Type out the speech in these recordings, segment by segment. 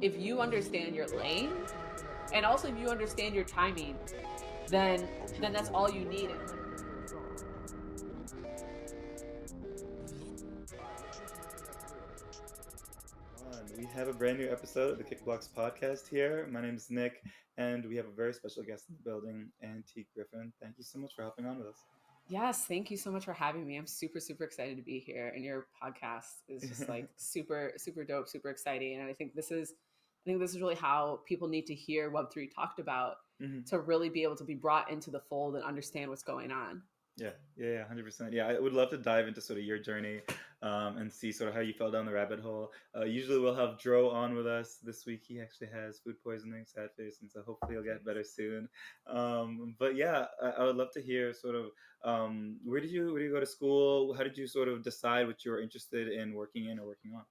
If you understand your lane, and also if you understand your timing, then that's all you need. We have a brand new episode of the Kickblocks podcast here. My name is Knyck, and we have a very special guest in the building, Auntie Griffin. Thank you so much for hopping on with us. Yes, thank you so much for having me. I'm super excited to be here, and your podcast is just like super dope, super exciting. And I think this is really how people need to hear Web3 talked about Hmm. to really be able to be brought into the fold and understand what's going on. Yeah, 100%. Yeah, I would love to dive into sort of your journey and see sort of how you fell down the rabbit hole. Usually we'll have Dro on with us. This week he actually has food poisoning, sad face, and so hopefully he'll get better soon. But yeah, I would love to hear sort of where do you go to school? How did you sort of decide what you were interested in working in or working on?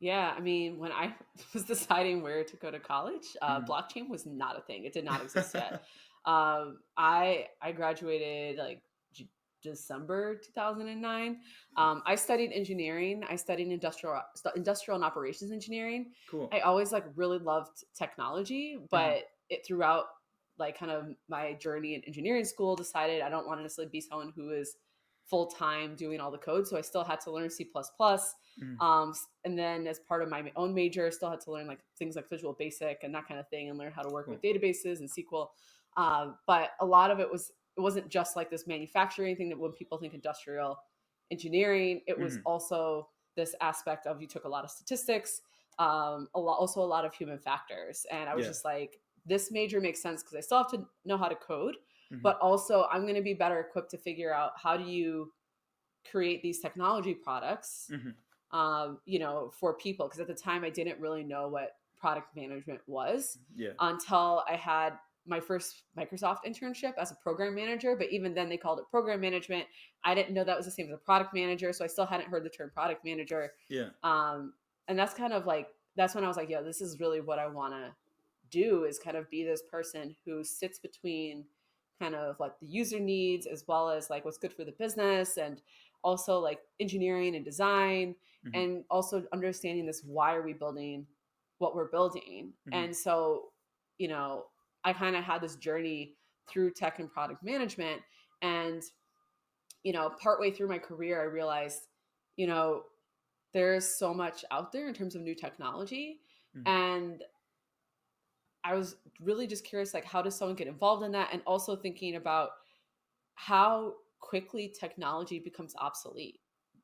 Yeah, I mean, when I was deciding where to go to college, Hmm. blockchain was not a thing. It did not exist yet. I graduated like December 2009. I studied engineering. I studied industrial and operations engineering. Cool. I always like really loved technology, Hmm. but it throughout like kind of my journey in engineering school decided I don't want to necessarily be someone who is full time doing all the code. So I still had to learn C++. Hmm. And then as part of my own major, I still had to learn like things like Visual Basic and that kind of thing, and learn how to work with Cool. databases and SQL. But a lot of it wasn't just like this manufacturing thing that when people think industrial engineering, it was Hmm. also this aspect of you took a lot of statistics, also a lot of human factors, and I was Yeah. just like, this major makes sense because I still have to know how to code, Hmm. but also I'm going to be better equipped to figure out how do you create these technology products, Hmm. for people. Because at the time, I didn't really know what product management was Yeah. until I had my first Microsoft internship as a program manager. But even then, they called it program management. I didn't know that was the same as a product manager, so I still hadn't heard the term product manager. Yeah. Um, and that's kind of like that's when I was like, yeah, this is really what I want to do, is kind of be this person who sits between kind of like the user needs as well as like what's good for the business, and also like engineering and design, Hmm. and also understanding this, why are we building what we're building. Hmm. And so, you know, I kind of had this journey through tech and product management. And, partway through my career, I realized, you know, there's so much out there in terms of new technology. Hmm. And I was really just curious, like, how does someone get involved in that? And also thinking about how quickly technology becomes obsolete,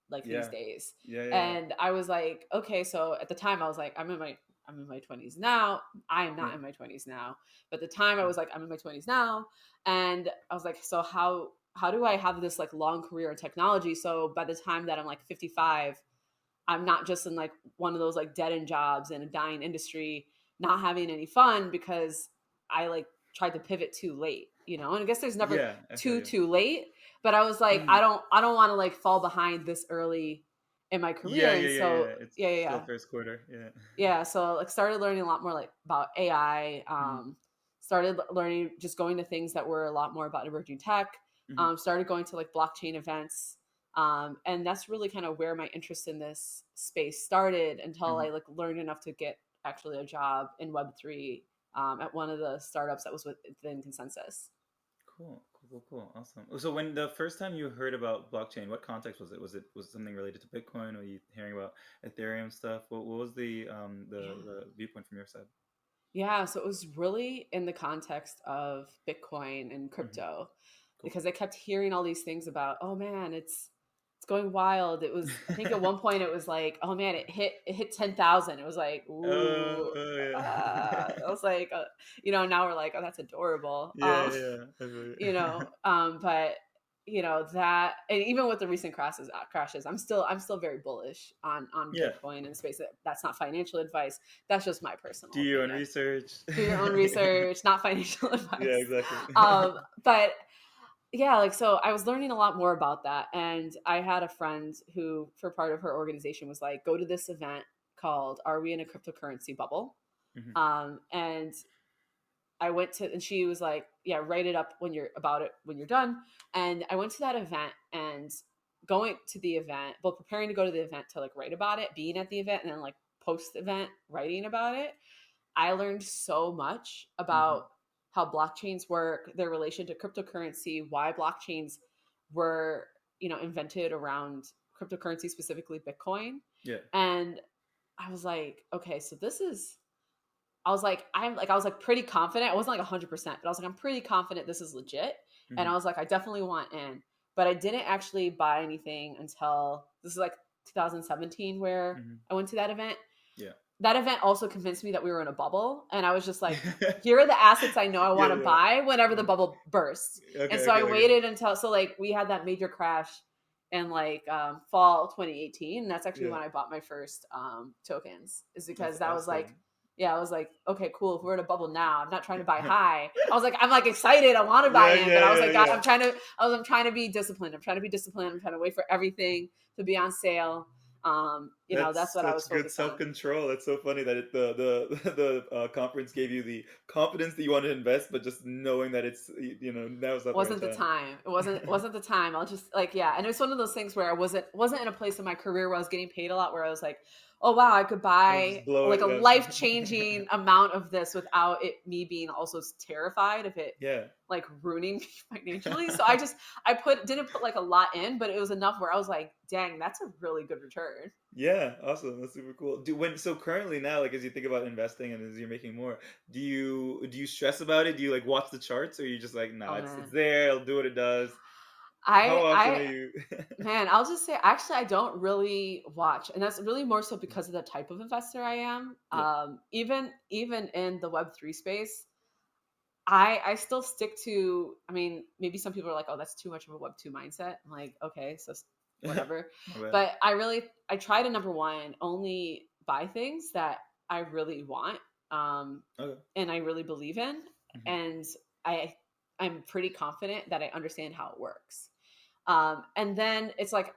like these Yeah. days. Yeah. And I was like, okay, so at the time I was like, I'm in my 20s now. I am Yeah. not in my 20s now. But at the time I Yeah. was like, I'm in my 20s now. And I was like, so how do I have this like long career in technology? So by the time that I'm like 55, I'm not just in like one of those like dead end jobs in a dying industry, not having any fun because I like tried to pivot too late, And I guess there's never Yeah, I feel you. too late, but I was like, I Mhm. don't I don't want to like fall behind this early in my Yeah, career. yeah, And yeah, so yeah. It's still yeah. first quarter. Yeah. Yeah, so like started learning a lot more like about AI. Hmm. Started learning, just going to things that were a lot more about emerging tech. Hmm. Started going to like blockchain events. And that's really kind of where my interest in this space started, until Hmm. I like learned enough to get actually a job in Web3, at one of the startups that was within Consensus. Cool. Awesome. So when the first time you heard about blockchain, what context was it? Was it something related to Bitcoin? Or you hearing about Ethereum stuff? What was the Yeah. the viewpoint from your side? Yeah, so it was really in the context of Bitcoin and Hmm. crypto, Cool. because I kept hearing all these things about, oh man, it's going wild. It was, I think at one point it was like, oh man, it hit 10,000. It was like, ooh, Yeah. I was like, now we're like, oh, that's adorable. Yeah. I feel you. But that, and even with the recent crashes, I'm still very bullish on Yeah. Bitcoin and space. That's not financial advice. That's just my Do personal your own opinion. research. Do your own research, not financial Yeah, advice. exactly. But yeah, like, so I was learning a lot more about that. And I had a friend who, for part of her organization, was like, go to this event called Are We in a Cryptocurrency Bubble? Hmm. And I went to, and she was like, yeah, write it up when you're done. And I went to that event, and going to the event, both preparing to go to the event to like write about it, being at the event, and then like post event writing about it, I learned so much about how blockchains work, their relation to cryptocurrency, why blockchains were, invented around cryptocurrency, specifically Bitcoin. Yeah. And I was like, okay, so I was like pretty confident. I wasn't like 100%, but I was like, I'm pretty confident this is legit. And I was like, I definitely want in, but I didn't actually buy anything until this is like 2017 where I went to that event. Yeah. That event also convinced me that we were in a bubble. And I was just like, here are the assets I know I want to buy whenever the bubble bursts. And so I waited until, so like we had that major crash in like fall 2018. And that's actually when I bought my first tokens, is because that was like, I was like, okay, cool. If we're in a bubble now, I'm not trying to buy high. I was like, I'm like excited. I want to buy in, but I was like, God, I'm trying to be disciplined. I'm trying to be disciplined. I'm trying to wait for everything to be on sale. That's what I was focused on. Good self-control. That's so funny that the conference gave you the confidence that you want to invest, but just knowing that it's, now's not wasn't the time. It wasn't the time. I'll just like, and it's one of those things where I wasn't in a place in my career where I was getting paid a lot, where I was like, oh wow, I could buy like a life-changing amount of this without me being also terrified of it like ruining me financially. So I didn't put like a lot in, but it was enough where I was like, dang, that's a really good return. Yeah, awesome. That's super cool. So currently now, like as you think about investing and as you're making more, do you stress about it? Do you like watch the charts, or are you just like, nah, it's there, it'll do what it does? How often are you? Man, I'll just say, actually, I don't really watch, and that's really more so because of the type of investor I am. Even in the Web3 space, I still stick to. I mean, maybe some people are like, "Oh, that's too much of a Web2 mindset." I'm like, okay, so whatever. But I try to, number one, only buy things that I really want, and I really believe in, and I'm pretty confident that I understand how it works. And then it's like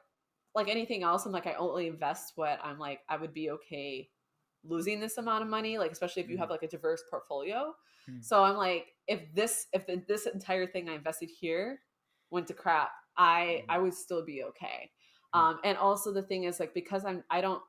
anything else, I'm like, I only invest what I'm like, I would be okay losing this amount of money, like especially if you have like a diverse portfolio. So I'm like, if this entire thing I invested here went to crap, I would still be okay. And also the thing is, like, because I don't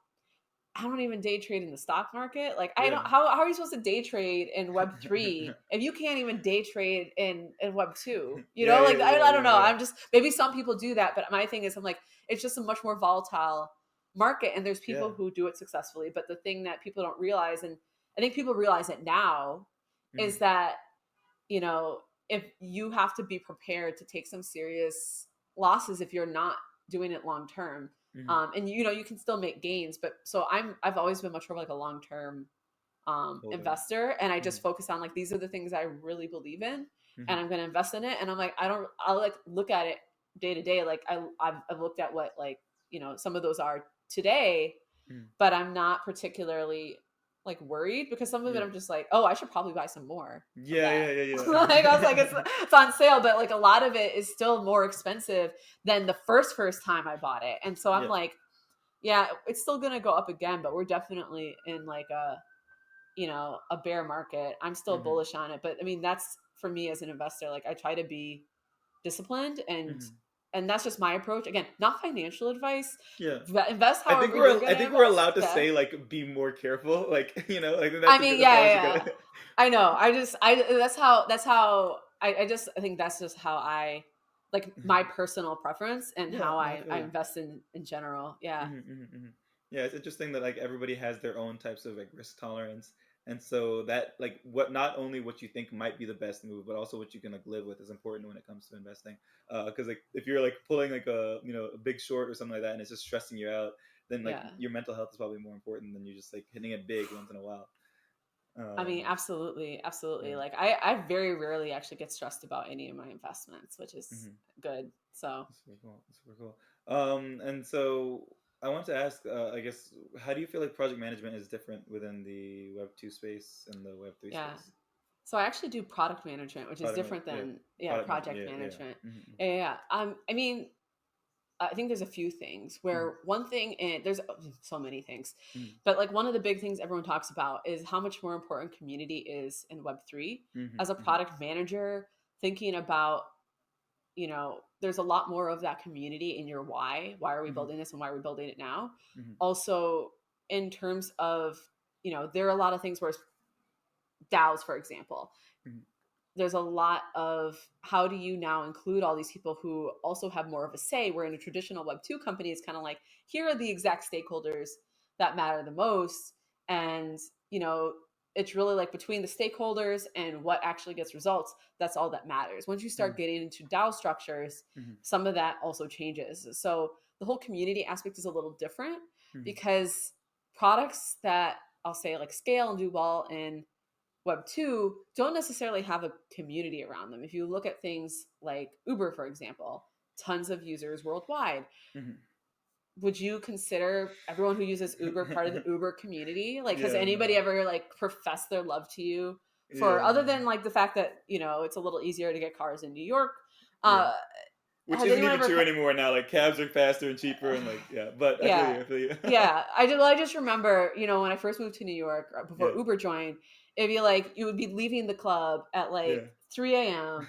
even day trade in the stock market. Like how are you supposed to day trade in Web3 if you can't even day trade in Web2? I don't know. I'm just, maybe some people do that, but my thing is, I'm like, it's just a much more volatile market, and there's people who do it successfully. But the thing that people don't realize, and I think people realize it now, is that, if you have to be prepared to take some serious losses if you're not doing it long term. And you can still make gains, but so I've always been much more like a long-term investor, and I just focus on like, these are the things I really believe in, and I'm going to invest in it. And I'm like, I'll like look at it day to day. Like I've looked at what, like, some of those are today, but I'm not particularly like worried, because some of it I'm just like, oh, I should probably buy some more. Yeah. Like, I was like, it's on sale, but like a lot of it is still more expensive than the first time I bought it. And so I'm like, it's still gonna go up again, but we're definitely in like a bear market. I'm still bullish on it, but I mean, that's, for me as an investor, like, I try to be disciplined, and that's just my approach. Again, not financial advice. Invest however I think we're allowed to say, like, be more careful. Like, like, that's, I mean, I know. I think that's just how I, like, my personal preference and how I invest in general. Yeah. Yeah, it's interesting that like everybody has their own types of like risk tolerance. And so that, like, not only what you think might be the best move, but also what you can like live with is important when it comes to investing. Because like if you're like pulling like a big short or something like that, and it's just stressing you out, then like your mental health is probably more important than you just like hitting it big once in a while. I mean, absolutely. Yeah. Like I very rarely actually get stressed about any of my investments, which is good. So that's super cool. And so I want to ask, I guess, how do you feel like project management is different within the Web2 space and the Web3 space? So I actually do product management, which is different than project management. I mean, I think there's a few things where one thing, and there's so many things, but like one of the big things everyone talks about is how much more important community is in Web3. As a product manager, thinking about there's a lot more of that community in your why. Why are we Mm-hmm. building this and why are we building it now? Mm-hmm. Also, in terms of, there are a lot of things where DAOs, for example, Mm-hmm. there's a lot of how do you now include all these people who also have more of a say, where in a traditional Web2 company, it's kind of like, here are the exact stakeholders that matter the most. And, it's really like between the stakeholders and what actually gets results, that's all that matters. Once you start getting into DAO structures, Mm-hmm. some of that also changes. So the whole community aspect is a little different, Mm-hmm. because products that I'll say like scale and do well in Web2 don't necessarily have a community around them. If you look at things like Uber, for example, tons of users worldwide. Mm-hmm. Would you consider everyone who uses Uber part of the Uber community? Like, has Yeah, anybody no. ever like professed their love to you for, Yeah, other no. than like the fact that, it's a little easier to get cars in New York? Yeah. Which Has isn't anyone even ever, true anymore now. Like cabs are faster and cheaper, and like yeah. But I feel yeah, you. I feel you. yeah. I just remember, when I first moved to New York, before Yeah. Uber joined, it'd be like you would be leaving the club at like Yeah. 3 a.m.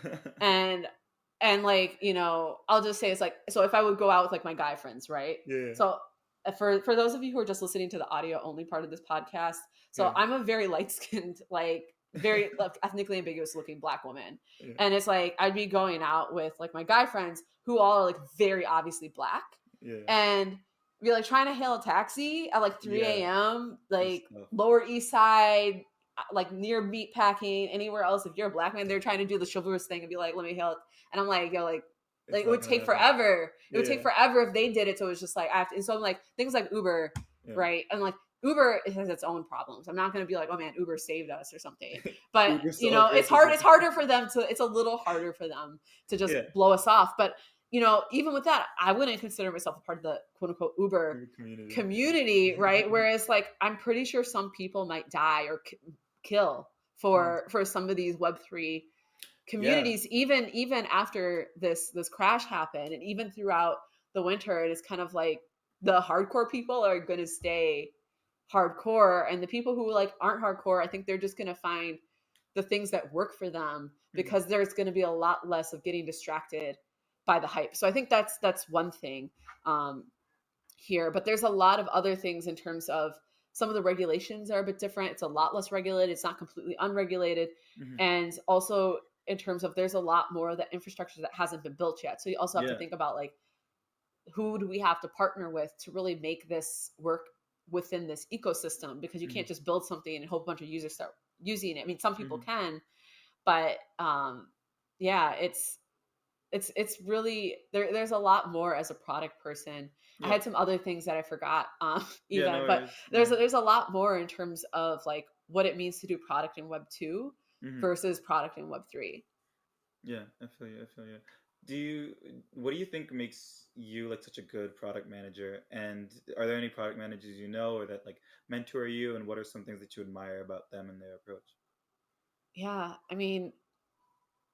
and like, I'll just say it's like, so if I would go out with like my guy friends, right? Yeah. So for those of you who are just listening to the audio only part of this podcast, so Yeah. I'm a very light skinned, like very ethnically ambiguous looking Black woman, Yeah. and it's like I'd be going out with like my guy friends who all are like very obviously Black, Yeah. and be like trying to hail a taxi at like 3 Yeah. a.m. It's like tough. Lower East Side, like near meatpacking, anywhere else. If you're a Black man, they're trying to do the chivalrous thing and be like, let me hail it. And I'm like, yo, like It's it not would gonna take happen. forever. It would take Yeah. forever if they did it. So it's just like I have to. And so I'm like, things like Uber, Yeah. right? And like Uber, it has its own problems. I'm not going to be like, oh man, Uber saved us or something. But Uber solved it's hard. It's racism. harder for them to. It's a little harder for them to just Yeah. blow us off. But even with that, I wouldn't consider myself a part of the quote unquote Uber Uber community, right? Whereas like I'm pretty sure some people might die or kill for some of these Web3 Yeah. communities, even after this crash happened, and even throughout the winter. It is kind of like the hardcore people are going to stay hardcore, and the people who like aren't hardcore, I think they're just going to find the things that work for them, Mhm. because there's going to be a lot less of getting distracted by the hype. So I think that's one thing here. But there's a lot of other things in terms of some of the regulations are a bit different. It's a lot less regulated. It's not completely unregulated. Mhm. And also in terms of there's a lot more of the infrastructure that hasn't been built yet. So you also have to Yeah. think about like, who do we have to partner with to really make this work within this ecosystem? Because you Mhm. can't just build something and hope a bunch of users start using it. I mean, some people Mhm. can, but yeah, it's really there's a lot more as a product person. I Yeah. had some other things that I forgot Yeah. No even, but worries. there's No. there's a lot more in terms of like what it means to do product in Web 2 Mhm. versus product in Web 3. Yeah. I feel you. I feel you. What do you think makes you like such a good product manager? And are there any product managers you know or that like mentor you? And what are some things that you admire about them and their approach? Yeah, I mean,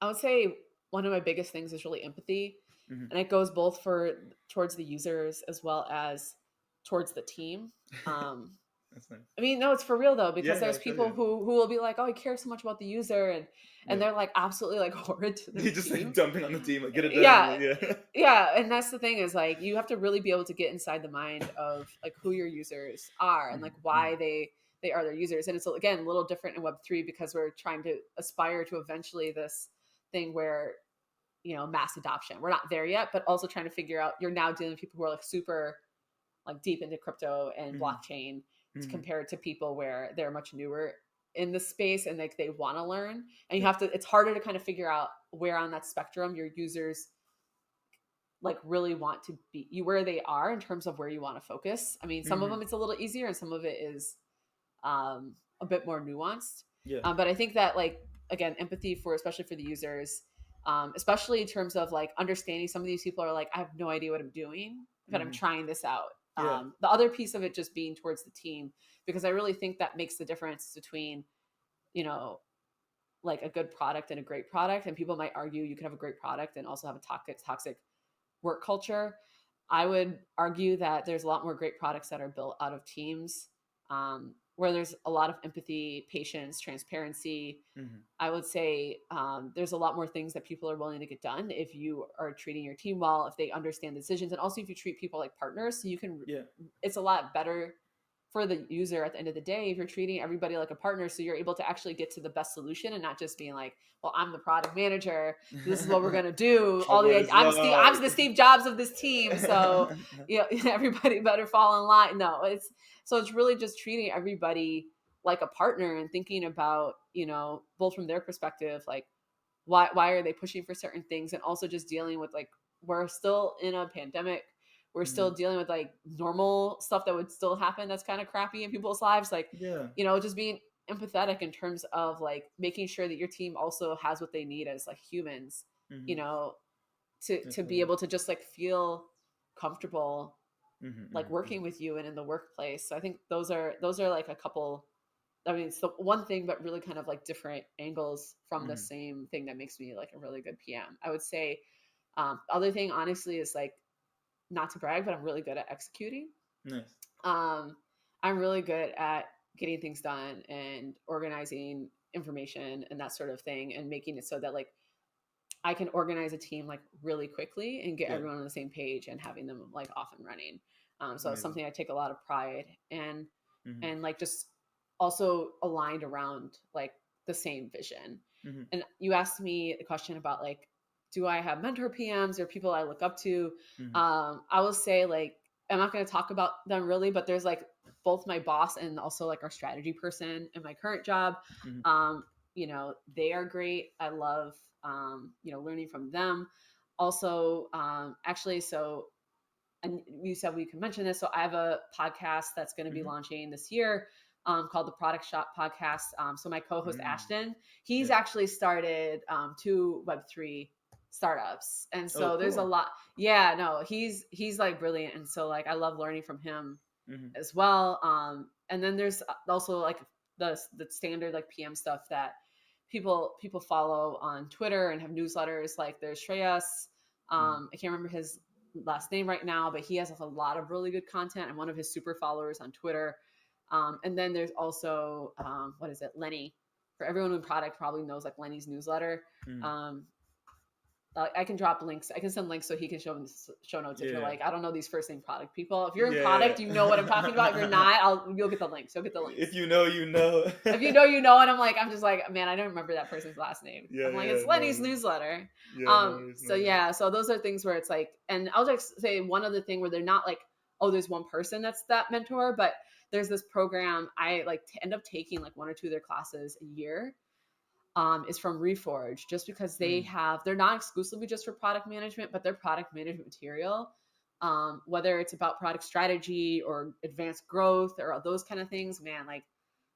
I would say one of my biggest things is really empathy, Mhm. and it goes both for towards the users as well as towards the team. Um, That's nice. I mean, no, it's for real though, Yeah. because Yeah. there's I feel people you. who will be like, "Oh, I care so much about the user," and Yeah. they're like absolutely like horrid to their He just like team. dumping on the team, like get it done. Yeah, Like, yeah. yeah, and that's the thing is like you have to really be able to get inside the mind of like who your users are and like Mhm. why Mhm. they are their users. And it's again a little different in Web3 because we're trying to aspire to eventually this thing where mass adoption. We're not there yet, but also trying to figure out you're now dealing with people who are like super like deep into crypto and Mhm. blockchain Mhm. compared to people where they're much newer in the space and like they want to learn. And you Yeah. have to it's harder to kind of figure out where on that spectrum your users like really want to be where they are in terms of where you want to focus. I mean, some of Mhm. them it's a little easier and some of it is a bit more nuanced. Yeah. But I think that like again, empathy for especially for the users, especially in terms of like understanding some of these people are like, I have no idea what I'm doing, but I'm Mhm. trying this out. Yeah. The other piece of it just being towards the team, because I really think that makes the difference between, you know, like a good product and a great product. And people might argue you could have a great product and also have a toxic work culture. I would argue that there's a lot more great products that are built out of teams where there's a lot of empathy, patience, transparency. Mm-hmm. I would say there's a lot more things that people are willing to get done if you are treating your team well, if they understand decisions, and also if you treat people like partners. So you can, Yeah. it's a lot better for the user at the end of the day if you're treating everybody like a partner, so you're able to actually get to the best solution and not just being like, well, I'm the product manager, this is what we're going to do, all What the is I'm the Steve Jobs of this team, so everybody better fall in line. No, it's really just treating everybody like a partner and thinking about, both from their perspective, like why are they pushing for certain things, and also just dealing with, like, we're still in a pandemic, we're still Mhm. dealing with like normal stuff that would still happen that's kind of crappy in people's lives, like, Yeah. just being empathetic in terms of like making sure that your team also has what they need as like humans, you Mhm. know to be Definitely. able to just like feel comfortable Mhm. like Mhm. working Mhm. with you and in the workplace. So I think those are like a couple, I mean, it's the one thing, but really kind of like different angles from the Mhm. same thing that makes me like a really good PM. I would say other thing, honestly, is like, not to brag, but I'm really good at executing. Nice. Um, I'm really good at getting things done and organizing information and that sort of thing, and making it so that like I can organize a team like really quickly and get Yeah. everyone on the same page and having them like off and running. So it's Amazing. something I take a lot of pride in, Mhm. and like just also aligned around like the same vision. Mhm. And you asked me a question about like, do I have mentor PMs or people I look up to? Mhm. I will say like, I'm not going to talk about them really, but there's like both my boss and also like our strategy person in my current job. Mhm. Um, they are great. I love, learning from them. Also, actually, so, and you said we could mention this. So I have a podcast that's going to be Mhm. launching this year, called the Product Shop Podcast. So my co-host Mm. Ashton, he's Yeah. actually started two Web3 startups, and Oh, so there's a cool. lot. Yeah, no, he's like brilliant, and so like I love learning from him Mhm. as well. And then there's also like the standard like PM stuff that people follow on Twitter and have newsletters. Like there's Shreyas. Mhm. I can't remember his last name right now, but he has a lot of really good content. I'm one of his super followers on Twitter. And then there's also what is it, Lenny? For everyone in product probably knows like Lenny's newsletter. Mhm. Um, I can drop links. I can send links so he can show notes if you're Yeah. like, I don't know these first name product people. If you're in Yeah. product, you know what I'm talking about. If you're not, you'll get the links. You'll get the If links. you know, you know. If you know, you know. And I'm just like, man, I don't remember that person's last name. Yeah. I'm like, Yeah. it's No Lenny's worries. newsletter. Yeah. No worries. No So worries. yeah, so those are things where it's like, and I'll just say one other thing where they're not like, oh, there's one person that's that mentor, but there's this program I like to end up taking like one or two of their classes a year. Is from Reforge, just because Mhm. they're not exclusively just for product management, but their product management material, whether it's about product strategy or advanced growth or those kind of things, man, like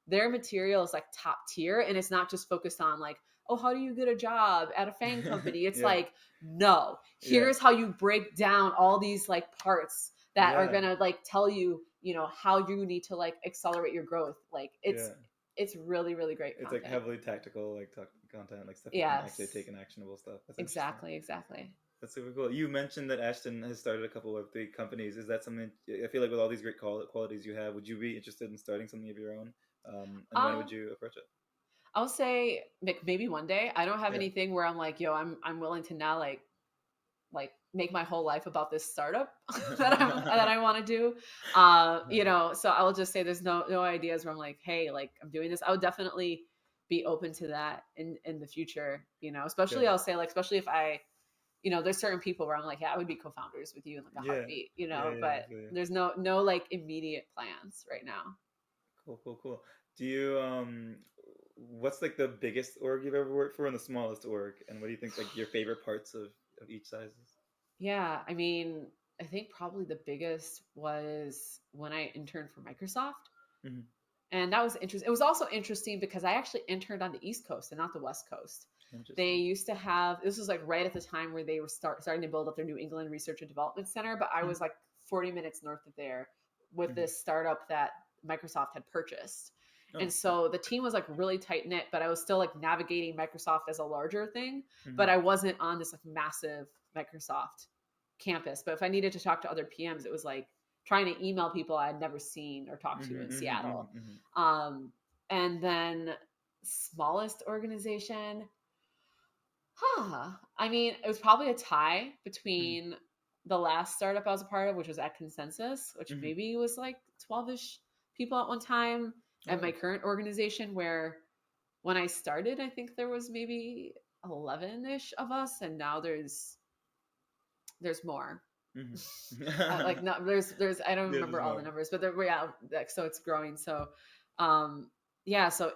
their material is like top tier. And it's not just focused on like, oh, how do you get a job at a FANG company? It's Yeah. like, no, Yeah. here's how you break down all these like parts that are Yeah. gonna like tell you, how you need to like accelerate your growth. Like Yeah. it's really, really great It's like content. heavily tactical, like content, like stuff you can actually Yes, take in actionable stuff. That's interesting. exactly. That's super cool. You mentioned that Ashton has started a couple of big companies. Is that something? I feel like with all these great qualities you have, would you be interested in starting something of your own? And when would Um, you approach it? I'll say maybe one day. I don't have Yeah. anything where I'm like, yo, I'm willing to now like make my whole life about this startup that I want to do. So I will just say there's no ideas where I'm like, hey, like I'm doing this. I would definitely be open to that in the future. Especially Yeah. I'll say like, especially if there's certain people where I'm like, yeah, I would be co-founders with you in like a Yeah. heartbeat. Yeah. Yeah. But I feel you. there's no like immediate plans right now. Cool. Cool. Cool. Do you what's like the biggest org you've ever worked for and the smallest org, and what do you think like your favorite parts of each sizes? Yeah, I mean, I think probably the biggest was when I interned for Microsoft. Hmm. And that was interesting. It was also interesting because I actually interned on the East Coast and not the West Coast. They Interesting. used to have, this was like right at the time where they were starting to build up their New England Research and Development Center, but I Hmm. was like 40 minutes north of there with Hmm. this startup that Microsoft had purchased. Oh. And so the team was like really tight knit, but I was still like navigating Microsoft as a larger thing, but Hmm. I wasn't on this like massive Microsoft campus. But if I needed to talk to other PMs, it was like trying to email people I'd never seen or talked to in Seattle. And then smallest organization, I mean, it was probably a tie between the last startup I was a part of, which was at Consensus, which maybe was like 12-ish people at one time, and my current organization, where when I started, I think there was maybe 11-ish of us, and now there's more. Like, no, there's I don't remember all the numbers, but yeah, like, so it's growing. So yeah, so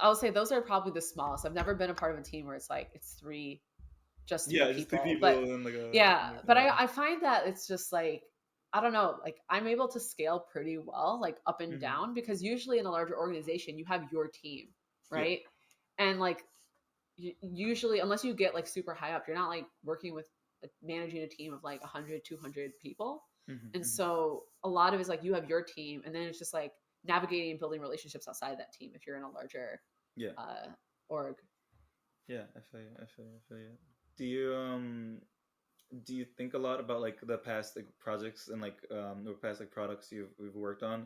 I'll say those are probably the smallest. I've never been a part of a team where it's like it's three people. Just three people, But and like yeah, but I find that it's just like, I don't know, like I'm able to scale pretty well, like up and down, because usually in a larger organization you have your team, right? And like usually, unless you get like super high up, you're not like working with managing a team of like 100, 200 people. And so a lot of it is like you have your team, and then it's just like navigating and building relationships outside of that team if you're in a larger org. Yeah, I feel you. Do you think a lot about like the past like projects and like or past like products you've worked on?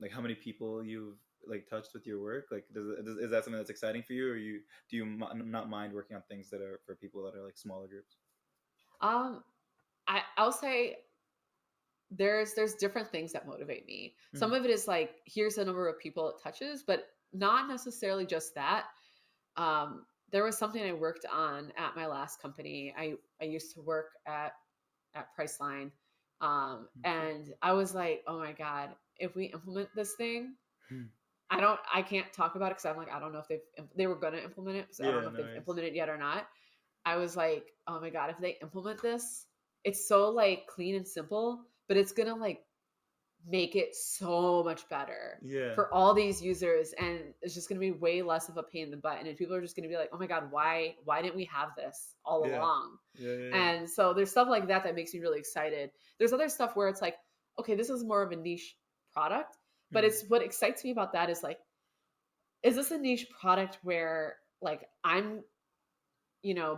Like how many people you've like touched with your work? Like is that something that's exciting for you, or do you not mind working on things that are for people that are like smaller groups? I'll say there's different things that motivate me. Some of it is like, here's the number of people it touches, but not necessarily just that. There was something I worked on at my last company. I used to work at Priceline. And I was like, oh my God, if we implement this thing, I can't talk about it because I'm like, I don't know if they were going to implement it. So I don't know if they've implemented it yet or not. I was like, oh my God, if they implement this, it's so like clean and simple, but it's going to like make it so much better for all these users. And it's just going to be way less of a pain in the butt. And people are just going to be like, oh my God, why didn't we have this all along? And so there's stuff like that makes me really excited. There's other stuff where it's like, okay, this is more of a niche product, but it's what excites me about that is like, is this a niche product where like I'm,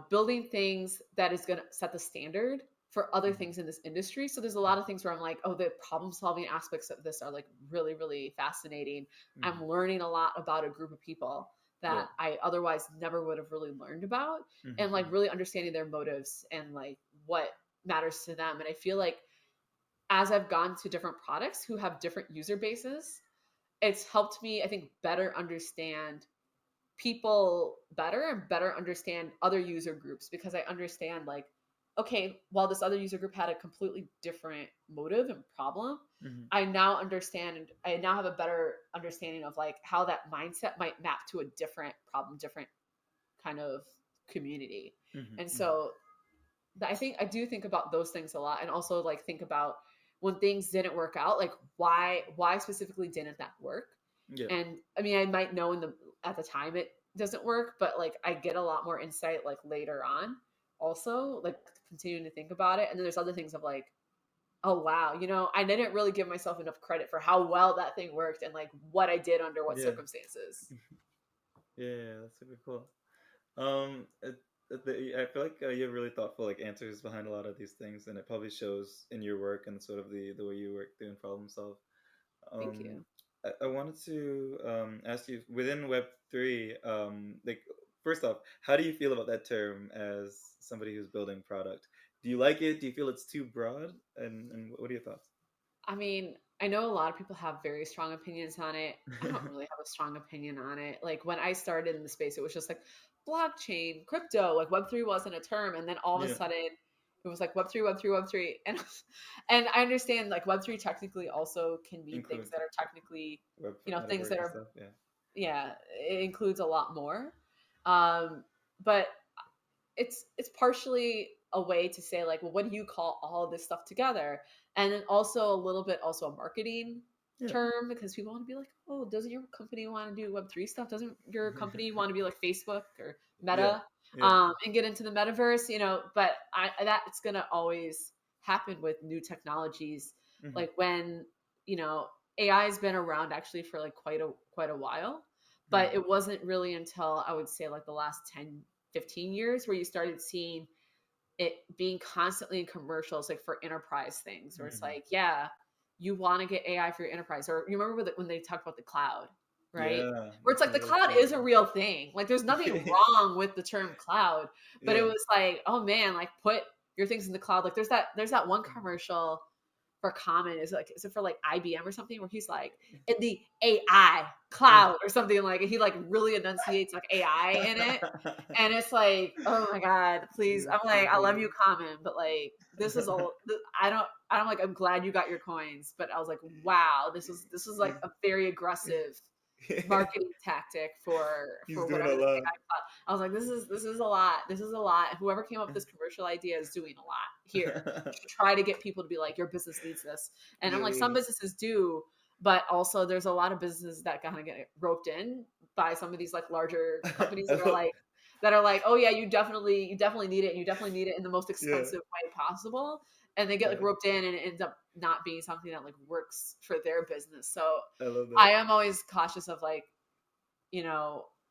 building things that is going to set the standard for other things in this industry. So there's a lot of things where I'm like, oh, the problem solving aspects of this are like really, really fascinating. I'm learning a lot about a group of people that I otherwise never would have really learned about, and like really understanding their motives and like what matters to them. And I feel like as I've gone to different products who have different user bases, it's helped me, I think, better understand people better and better understand other user groups, because I understand like, okay, while this other user group had a completely different motive and problem, I now have a better understanding of like how that mindset might map to a different problem, different kind of community. And so I do think about those things a lot, and also like think about when things didn't work out, like why specifically didn't that work? And I mean, I might know at the time it doesn't work, but like I get a lot more insight like later on also, like continuing to think about it. And then there's other things of like, oh wow, I didn't really give myself enough credit for how well that thing worked and like what I did under what circumstances. That's super cool. I feel like you have really thoughtful like answers behind a lot of these things, and it probably shows in your work and sort of the way you work through and problem solve. Thank you. I wanted to ask you, within Web3, like first off, how do you feel about that term as somebody who's building product? Do you like it? Do you feel it's too broad? And what are your thoughts? I mean, I know a lot of people have very strong opinions on it. I don't really have a strong opinion on it. Like when I started in the space, it was just like blockchain, crypto, like Web3 wasn't a term. And then all of a sudden it was like Web3, Web3, Web3. And I understand like Web3 technically also can mean things that are technically, things that are, it includes a lot more. But it's partially a way to say like, well, what do you call all of this stuff together? And then also a little bit also a marketing term, because people want to be like, oh, doesn't your company want to do Web3 stuff? Doesn't your company want to be like Facebook or Meta and get into the metaverse? But that's going to always happen with new technologies. Like when, AI has been around actually for like quite a while, but it wasn't really until I would say like the last 10, 15 years where you started seeing it being constantly in commercials, like for enterprise things, where it's Hmm. like, yeah, you want to get AI for your enterprise. Or you remember when they talked about the cloud, right? Yeah, Where the it's like the cloud. cloud Yeah. is a real thing. Like there's nothing wrong with the term cloud, but it Yeah. was like, oh man, like put your things in the cloud. Like there's that one commercial for Common, is it for like IBM or something, where he's like in the AI cloud or something, like he like really enunciates like AI in it. And it's like, oh my God, please. I'm That's like, I love you, Common, but like, this is all. I don't like. I'm glad you got your coins, but I was like, wow, this is like he's a very aggressive marketing tactic he's for doing whatever a this lot. AI cloud. I was like, this is a lot. This is a lot. Whoever came up with this commercial idea is doing a lot here to try to get people to be like, your business needs this. And I'm Yeah, like, some businesses do, but also there's a lot of businesses that kind of get roped in by some of these like larger companies I love, that are like, oh yeah, you definitely need it, and you definitely need it in the most yeah, expensive way possible. And they get like yeah. roped in, and it ends up not being something that like works for their business. So I love that. I am always cautious of like,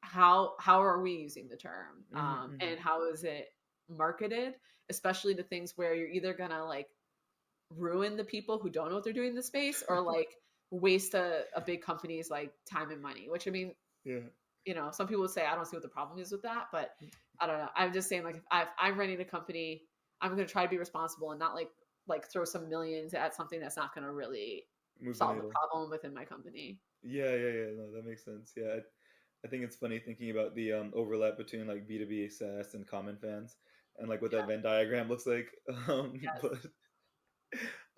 how are we using the term, Hmm. Hmm. and how is it marketed, especially to things where you're either gonna like ruin the people who don't know what they're doing in the space, or like waste a big company's like time and money. Which I mean, Yeah. some people would say I don't see what the problem is with that, but I don't know. I'm just saying, like, if I'm running a company, I'm going to try to be responsible and not like throw some millions at something that's not going to really Move the solve the needle. problem within my company. Yeah, yeah, yeah. No, that makes sense. Yeah, I think it's funny thinking about the overlap between like B2B SaaS and common fans, and like what that Yeah. Venn diagram looks like. Yes. But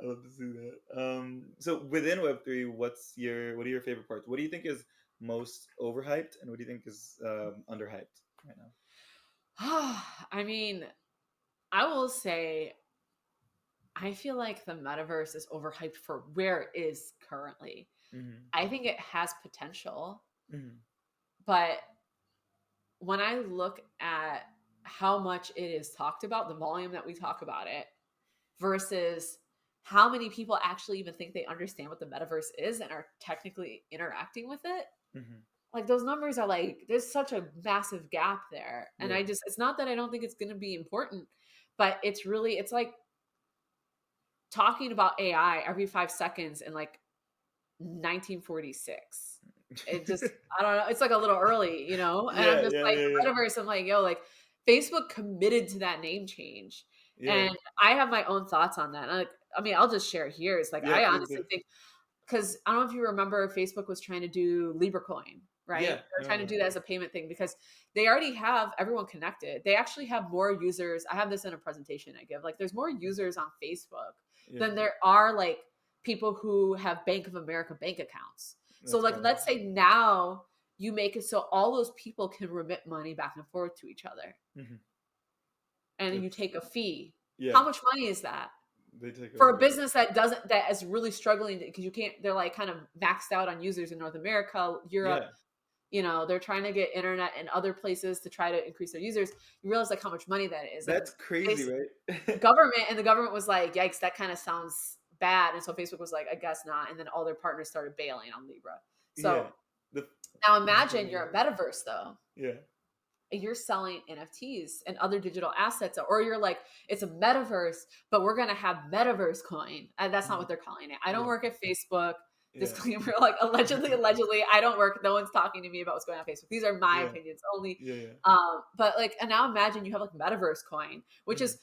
I love to see that. So within Web3, what are your favorite parts? What do you think is most overhyped, and what do you think is underhyped right now? I mean, I will say I feel like the metaverse is overhyped for where it is currently. Hmm. I think it has potential, Hmm. but when I look at how much it is talked about, the volume that we talk about it, versus how many people actually even think they understand what the metaverse is and are technically interacting with it, Hmm. like those numbers are like, there's such a massive gap there. And Yeah, it's not that I don't think it's going to be important, but it's like talking about AI every 5 seconds in like 1946. It just, I don't know. It's like a little early, and I'm yeah, just yeah, like, yeah, the yeah, metaverse, I'm like, yo, like Facebook committed to that name change. yeah, And I have my own thoughts on that. I mean, I'll just share here. It's like, yeah. I Please honestly do. think, because I don't know if you remember, Facebook was trying to do Libra coin, right? Yeah, They're I trying to remember. do that as a payment thing because they already have everyone connected. They actually have more users. I have this in a presentation I give. Like, there's more users on Facebook Yeah, than there are like people who have Bank of America bank accounts. So, that's like, wild. let's say now you make it so all those people can remit money back and forth to each other, Hmm. and you That's take a fee. yeah. How much money is that? They take For a over. business that is really struggling because you can't, they're like kind of maxed out on users in North America, Europe, Yeah, they're trying to get internet in other places to try to increase their users. You realize like how much money that is. And that's crazy, right? the government was like, yikes, that kind of sounds bad. And so Facebook was like, I guess not. And then all their partners started bailing on Libra. Yeah. So The now imagine you're a metaverse though, yeah. and you're selling NFTs and other digital assets, or you're like, it's a metaverse, but we're gonna have metaverse coin. And that's not Mhm. what they're calling it. I don't Yeah. work at Facebook. Yeah. Disclaimer, like allegedly, I don't work. No one's talking to me about what's going on Facebook. These are my Yeah. opinions only. Yeah. Yeah. But like, and now imagine you have like metaverse coin, which Mhm. is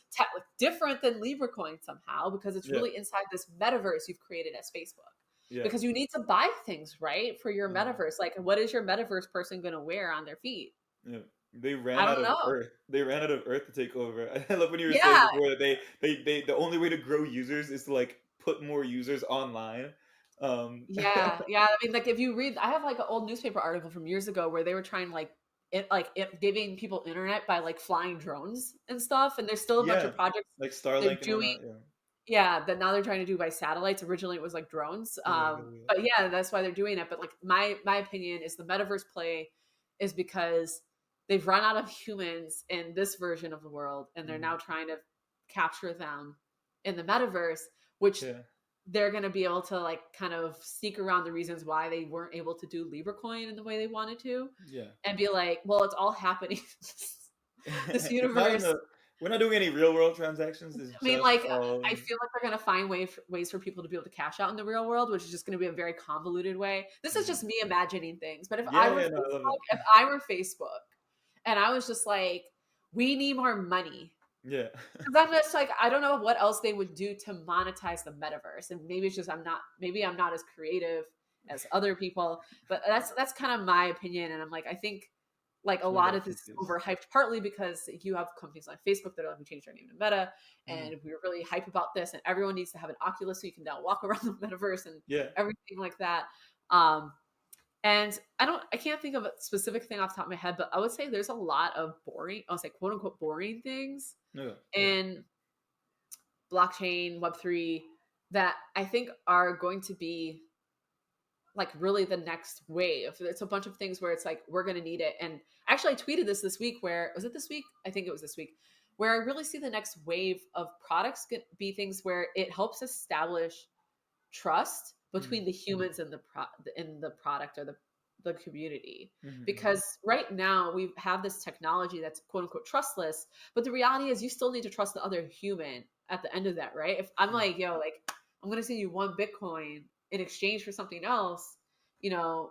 different than Libra coin somehow because it's Yeah. really inside this metaverse you've created as Facebook. Yeah. Because you need to buy things, right, for your Mhm. metaverse. Like, what is your metaverse person going to wear on their feet? Yeah. They ran I out don't of know. Earth. They ran out of Earth to take over. I love when you were saying Yeah, before that the only way to grow users is to like put more users online. yeah, yeah. I mean, like if you read, I have like an old newspaper article from years ago where they were trying giving people internet by like flying drones and stuff, and there's still a bunch Yeah. of projects Like they're Starlink and doing. whatnot. Yeah. Yeah, that now they're trying to do by satellites. Originally, it was like drones. Yeah. Yeah. But yeah, that's why they're doing it. But like my opinion is the metaverse play is because they've run out of humans in this version of the world, and they're Mhm. now trying to capture them in the metaverse, which Yeah. they're going to be able to like kind of sneak around the reasons why they weren't able to do Libra coin in the way they wanted to, Yeah. and be like, well, it's all happening. This It's not in universe. We're not doing any real world transactions. It's I mean, just like, I feel like they're gonna find ways for people to be able to cash out in the real world, which is just gonna be a very convoluted way. This is just me imagining things. But yeah, yeah, no, I love it. If I were Facebook, and I was just like, we need more money. Yeah. Because I'm just like, I don't know what else they would do to monetize the metaverse, and maybe it's just maybe I'm not as creative as other people, but that's kind of my opinion. And I'm like, I think like a Some lot bad of this is features. overhyped, partly because you have companies like Facebook that are like, we changed their name to Meta, Mhm. and we were really hype about this, and everyone needs to have an Oculus so you can now walk around the metaverse and Yeah. everything like that. And I can't think of a specific thing off the top of my head, but I would say there's a lot of boring, I'll say quote unquote boring things Okay. in blockchain, Web3 that I think are going to be like really the next wave. It's a bunch of things where it's like, we're going to need it. And actually, I tweeted this week where, was it this week? I think it was this week, where I really see the next wave of products be things where it helps establish trust between the humans and in the product or the community. Because right now we have this technology that's quote unquote trustless, but the reality is you still need to trust the other human at the end of that, right? If I'm like, yo, like I'm gonna send you one Bitcoin in exchange for something else, you know,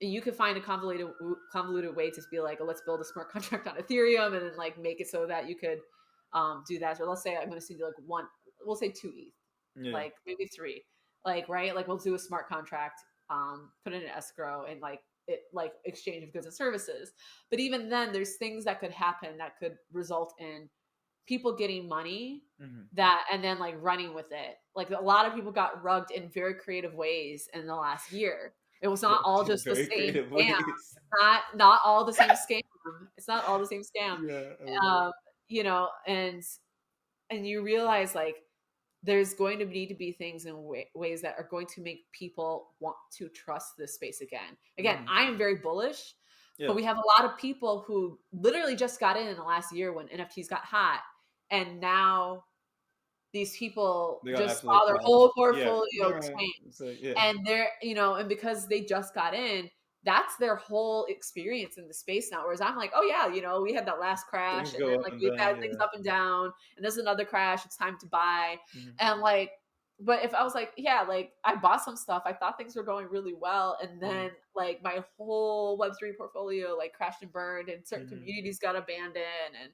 and you could find a convoluted way to be like, oh, let's build a smart contract on Ethereum and then like make it so that you could do that. So let's say I'm gonna send you like we'll say 2 ETH, Yeah. like maybe 3, like, right, like we'll do a smart contract, put it in escrow and like it like exchange of goods and services. But even then there's things that could happen that could result in people getting money that and then like running with it. Like a lot of people got rugged in very creative ways in the last year. It was not all In just the very same creative scam. ways. Not all the same scam. It's not all the same scam. Yeah, I love it. um you know, and you realize like there's going to need to be things in ways that are going to make people want to trust this space again. Again, I am very bullish, Yeah. but we have a lot of people who literally just got in the last year when NFTs got hot, and now these people They got just absolutely saw their crushed. whole Yeah. portfolio Right. tank. It's like, yeah. And they're, you know, and because they just got in, that's their whole experience in the space now. Whereas I'm like, oh yeah, you know, we had that last crash, Things and go then up like and we've down. had things Yeah. up and down, and there's another crash. It's time to buy, Mhm. and like, but if I was like, yeah, like I bought some stuff, I thought things were going really well, and then like my whole Web3 portfolio like crashed and burned, and certain communities got abandoned, and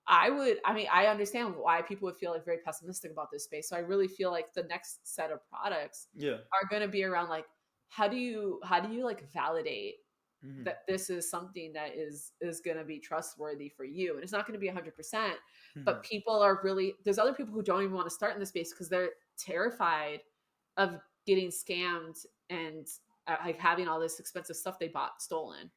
I mean, I understand why people would feel like very pessimistic about this space. So I really feel like the next set of products Yeah. are going to be around like, how do you like validate that this is something that is going to be trustworthy for you? And it's not going to be 100%, but people are really, there's other people who don't even want to start in this space because they're terrified of getting scammed and like having all this expensive stuff they bought stolen.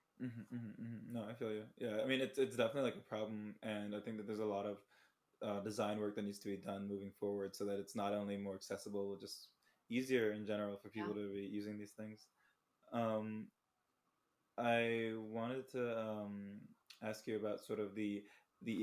No, I feel you. Yeah, I mean, it's definitely like a problem, and I think that there's a lot of design work that needs to be done moving forward, so that it's not only more accessible, just easier in general for Yeah. people to be using these things. Um, I wanted to ask you about sort of the.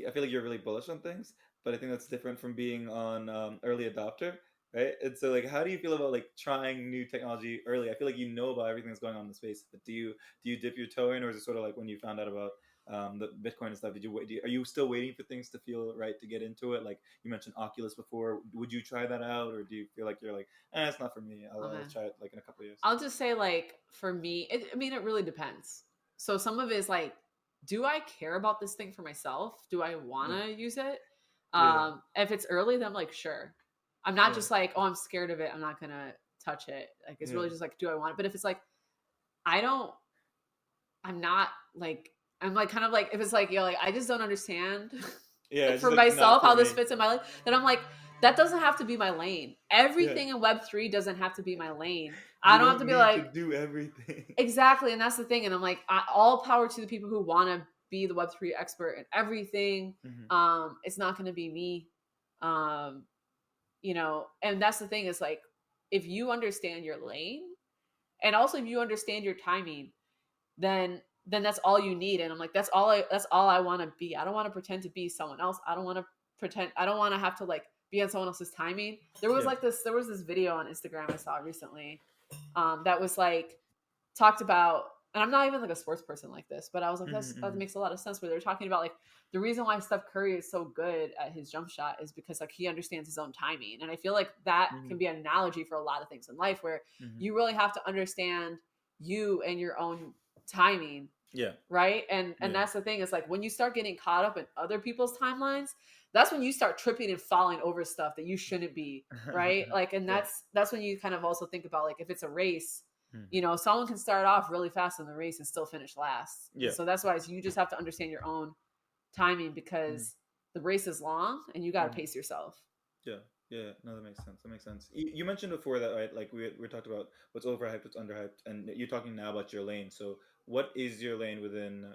I feel like you're really bullish on things, but I think that's different from being on early adopter, right? And so, like, how do you feel about like trying new technology early? I feel like you know about everything that's going on in the space, but do you dip your toe in, or is it sort of like when you found out about the Bitcoin and stuff? Did you wait? Are you still waiting for things to feel right to get into it? Like you mentioned Oculus before. Would you try that out, or do you feel like you're like, it's not for me. I'll Okay. try it like in a couple of years. I'll just say, like, for me, I mean, it really depends. So some of it is like, do I care about this thing for myself? Do I want Yeah. to use it? Yeah. If it's early, then I'm like, sure. I'm not Yeah. just like, oh, I'm scared of it, I'm not gonna touch it. Like, it's Yeah. really just like, do I want it? But if it's like, I don't, I'm not like, I'm like kind of like, if it's like, yo, like I just don't understand Yeah, like it's just for like not myself for how this me. fits in my life, then I'm like, that doesn't have to be my lane. Yeah. Everything in Web3 doesn't have to be my lane. I You don't have don't to be need to like, do everything. exactly. And that's the thing. And I'm like, all power to the people who want to be the Web3 expert in everything. It's not going to be me. Um, you know, and that's the thing is like, if you understand your lane and also if you understand your timing, then that's all you need. And I'm like, that's all I want to be. I don't want to pretend to be someone else. I don't want to pretend. I don't want to have to like be on someone else's timing. There was Yeah. like this video on Instagram I saw recently, that was like talked about and I'm not even like a sports person like this, but I was like, that Mm-hmm. makes a lot of sense. Where they're talking about like the reason why Steph Curry is so good at his jump shot is because like he understands his own timing, and I feel like that Mm-hmm. can be an analogy for a lot of things in life, where Mm-hmm. you really have to understand you and your own timing, Yeah. right? And Yeah. that's the thing is like when you start getting caught up in other people's timelines, that's when you start tripping and falling over stuff that you shouldn't be, right? Like, and Yeah. that's when you kind of also think about like if it's a race, Mm-hmm. you know, someone can start off really fast in the race and still finish last. And Yeah. so that's why you just have to understand your own timing Mm-hmm. because the race is long and you got to Mm-hmm. pace yourself. Yeah, yeah, no, that makes sense. That makes sense. You mentioned before that, right? Like we talked about what's overhyped, what's underhyped, and you're talking now about your lane. So, what is your lane within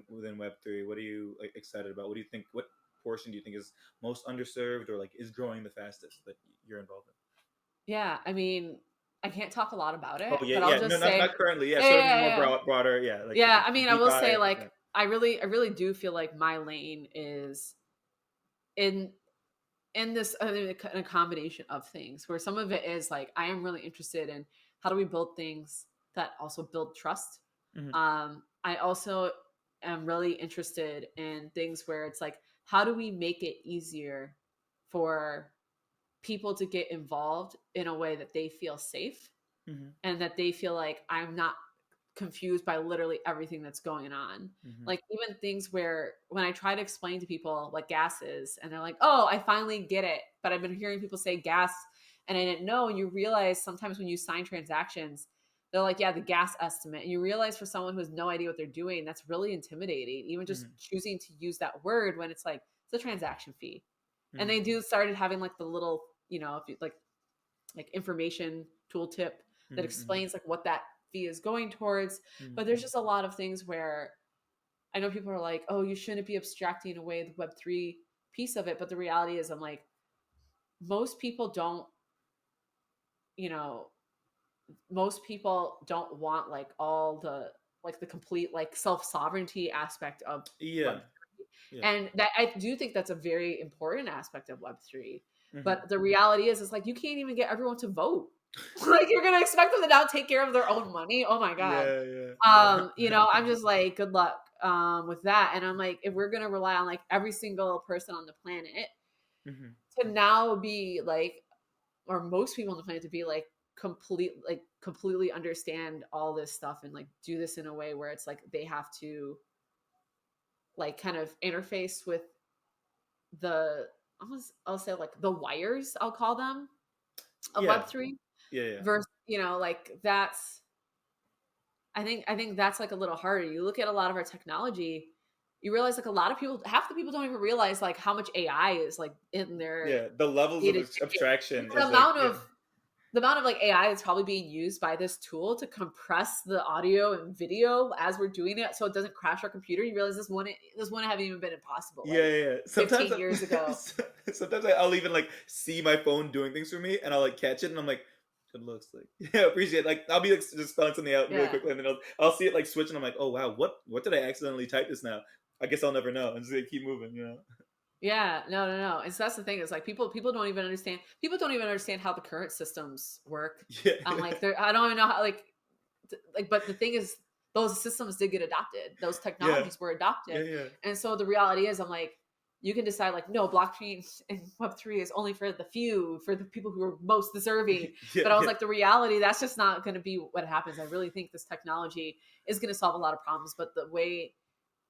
within Web three? What are you like excited about? What do you think? What portion do you think is most underserved or like is growing the fastest that you're involved in? Yeah, I mean, I can't talk a lot about Oh it, yeah, but I'll yeah. No, just not say, not currently. Yeah, yeah, sort of yeah, more yeah. broader. Yeah, like Yeah, I mean, I will say DeFi. like Yeah. I really do feel like my lane is in this in a combination of things where some of it is like I am really interested in how do we build things that also build trust. Mm-hmm. I also am really interested in things where it's like how do we make it easier for people to get involved in a way that they feel safe Mm-hmm. and that they feel like I'm not confused by literally everything that's going on. Mm-hmm. Like even things where when I try to explain to people what gas is and they're like, "Oh, I finally get it." But I've been hearing people say gas and I didn't know, and you realize sometimes when you sign transactions, they're like, "Yeah, the gas estimate." And you realize for someone who has no idea what they're doing, that's really intimidating. Even just Mm-hmm. choosing to use that word when it's like it's a transaction fee. And Mm-hmm. they do started having like the little, you know, if you like information tooltip that Mm-hmm. explains like what that fee is going towards. Mm-hmm. But there's just a lot of things where I know people are like, oh, you shouldn't be abstracting away the Web3 piece of it. But the reality is, I'm like, most people don't, you know, most people don't want like all the like the complete like self sovereignty aspect of Yeah. Web3. Yeah. And that I do think that's a very important aspect of Web3. Mm-hmm. But the reality is, it's like you can't even get everyone to vote. Like you're gonna expect them to now take care of their own money. Oh my god. Yeah. Yeah. No. You know, I'm just like, good luck with that. And I'm like, if we're gonna rely on like every single person on the planet Mm-hmm. to now be like, or most people on the planet to be like completely understand all this stuff and like do this in a way where it's like they have to like kind of interface with the I'll say like the wires, I'll call them, of Yeah. Web3 Yeah. Yeah. versus, you know, like that's I think that's like a little harder. You look at a lot of our technology, you realize like a lot of people, half the people don't even realize like how much AI is like in their Yeah, the levels day of to day. abstraction The is like amount yeah, of the amount of like AI that's probably being used by this tool to compress the audio and video as we're doing it so it doesn't crash our computer. You realize this wouldn't have even been impossible yeah, like yeah. Yeah. 15 years ago. Sometimes I'll even like see my phone doing things for me, and I'll like catch it, and I'm like, good looks, like yeah, appreciate it. Like I'll be like just spelling something out really Yeah. quickly, and then I'll see it like switch, and I'm like, oh wow, what did I accidentally type this now? I guess I'll never know, and just like, keep moving, you know? Yeah, no, no, no. And so that's the thing is like people don't even understand. People don't even understand how the current systems work. Yeah, Like they're I don't even know how like. But the thing is, those systems did get adopted. Those yeah, technologies were yeah, adopted, yeah, and so the reality is, I'm like, you can decide like, no, blockchain and Web3 is only for the few, for the people who are most deserving. yeah, But I was yeah, like, the reality, that's just not going to be what happens. I really think this technology is going to solve a lot of problems, but the way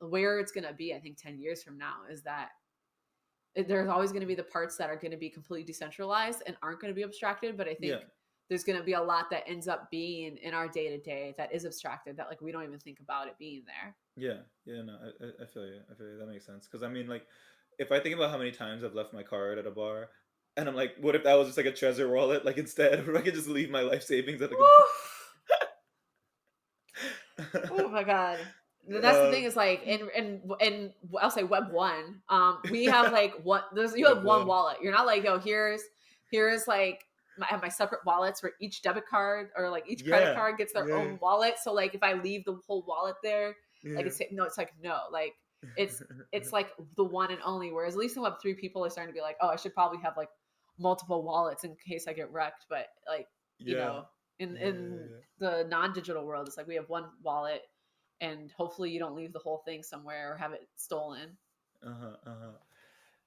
where it's going to be, I think 10 years from now, is that there's always going to be the parts that are going to be completely decentralized and aren't going to be abstracted. But I yeah. think there's going to be a lot that ends up being in our day to day that is abstracted that like we don't even think about it being there. Yeah, yeah, no, I feel you. I feel you. That makes sense. Because I mean, like, if I think about how many times I've left my card at a bar, and I'm like, what if that was just like a treasure wallet? Like instead, or I could just leave my life savings at a Oh my god. That's the thing um, is like in I'll say Web 1, we have like what there's you Web have one one. wallet. You're not like, yo, here's like I have my separate wallets for each debit card, or like each credit Yeah, card gets their yeah, own wallet. So like if I leave the whole wallet there, like yeah. it's like no, like it's like the one and only. Whereas at least in Web 3, people are starting to be like, oh, I should probably have like multiple wallets in case I get wrecked. But like, you Yeah, know, In Yeah, in yeah, the non-digital world, it's like we have one wallet, and hopefully you don't leave the whole thing somewhere or have it stolen. yeah. Uh-huh.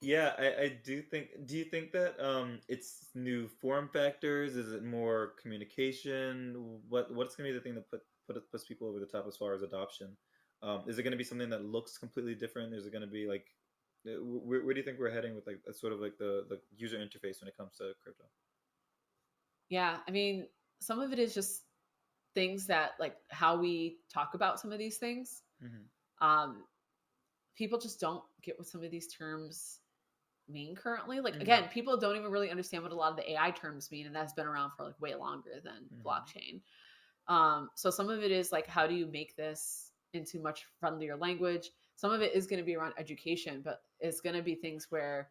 Yeah, I do think. Do you think that it's new form factors? Is it more communication? What's going to be the thing that puts people over the top as far as adoption? Is it going to be something that looks completely different? Is it going to be like where do you think we're heading with like sort of like the user interface when it comes to crypto? Yeah, I mean, some of it is just things that like how we talk about some of these things. Hmm. Um, People just don't get what some of these terms mean currently. Like Hmm. again, people don't even really understand what a lot of the AI terms mean, and that's been around for like way longer than Hmm. blockchain. So some of it is like how do you make this into much friendlier language? Some of it is going to be around education, but it's going to be things where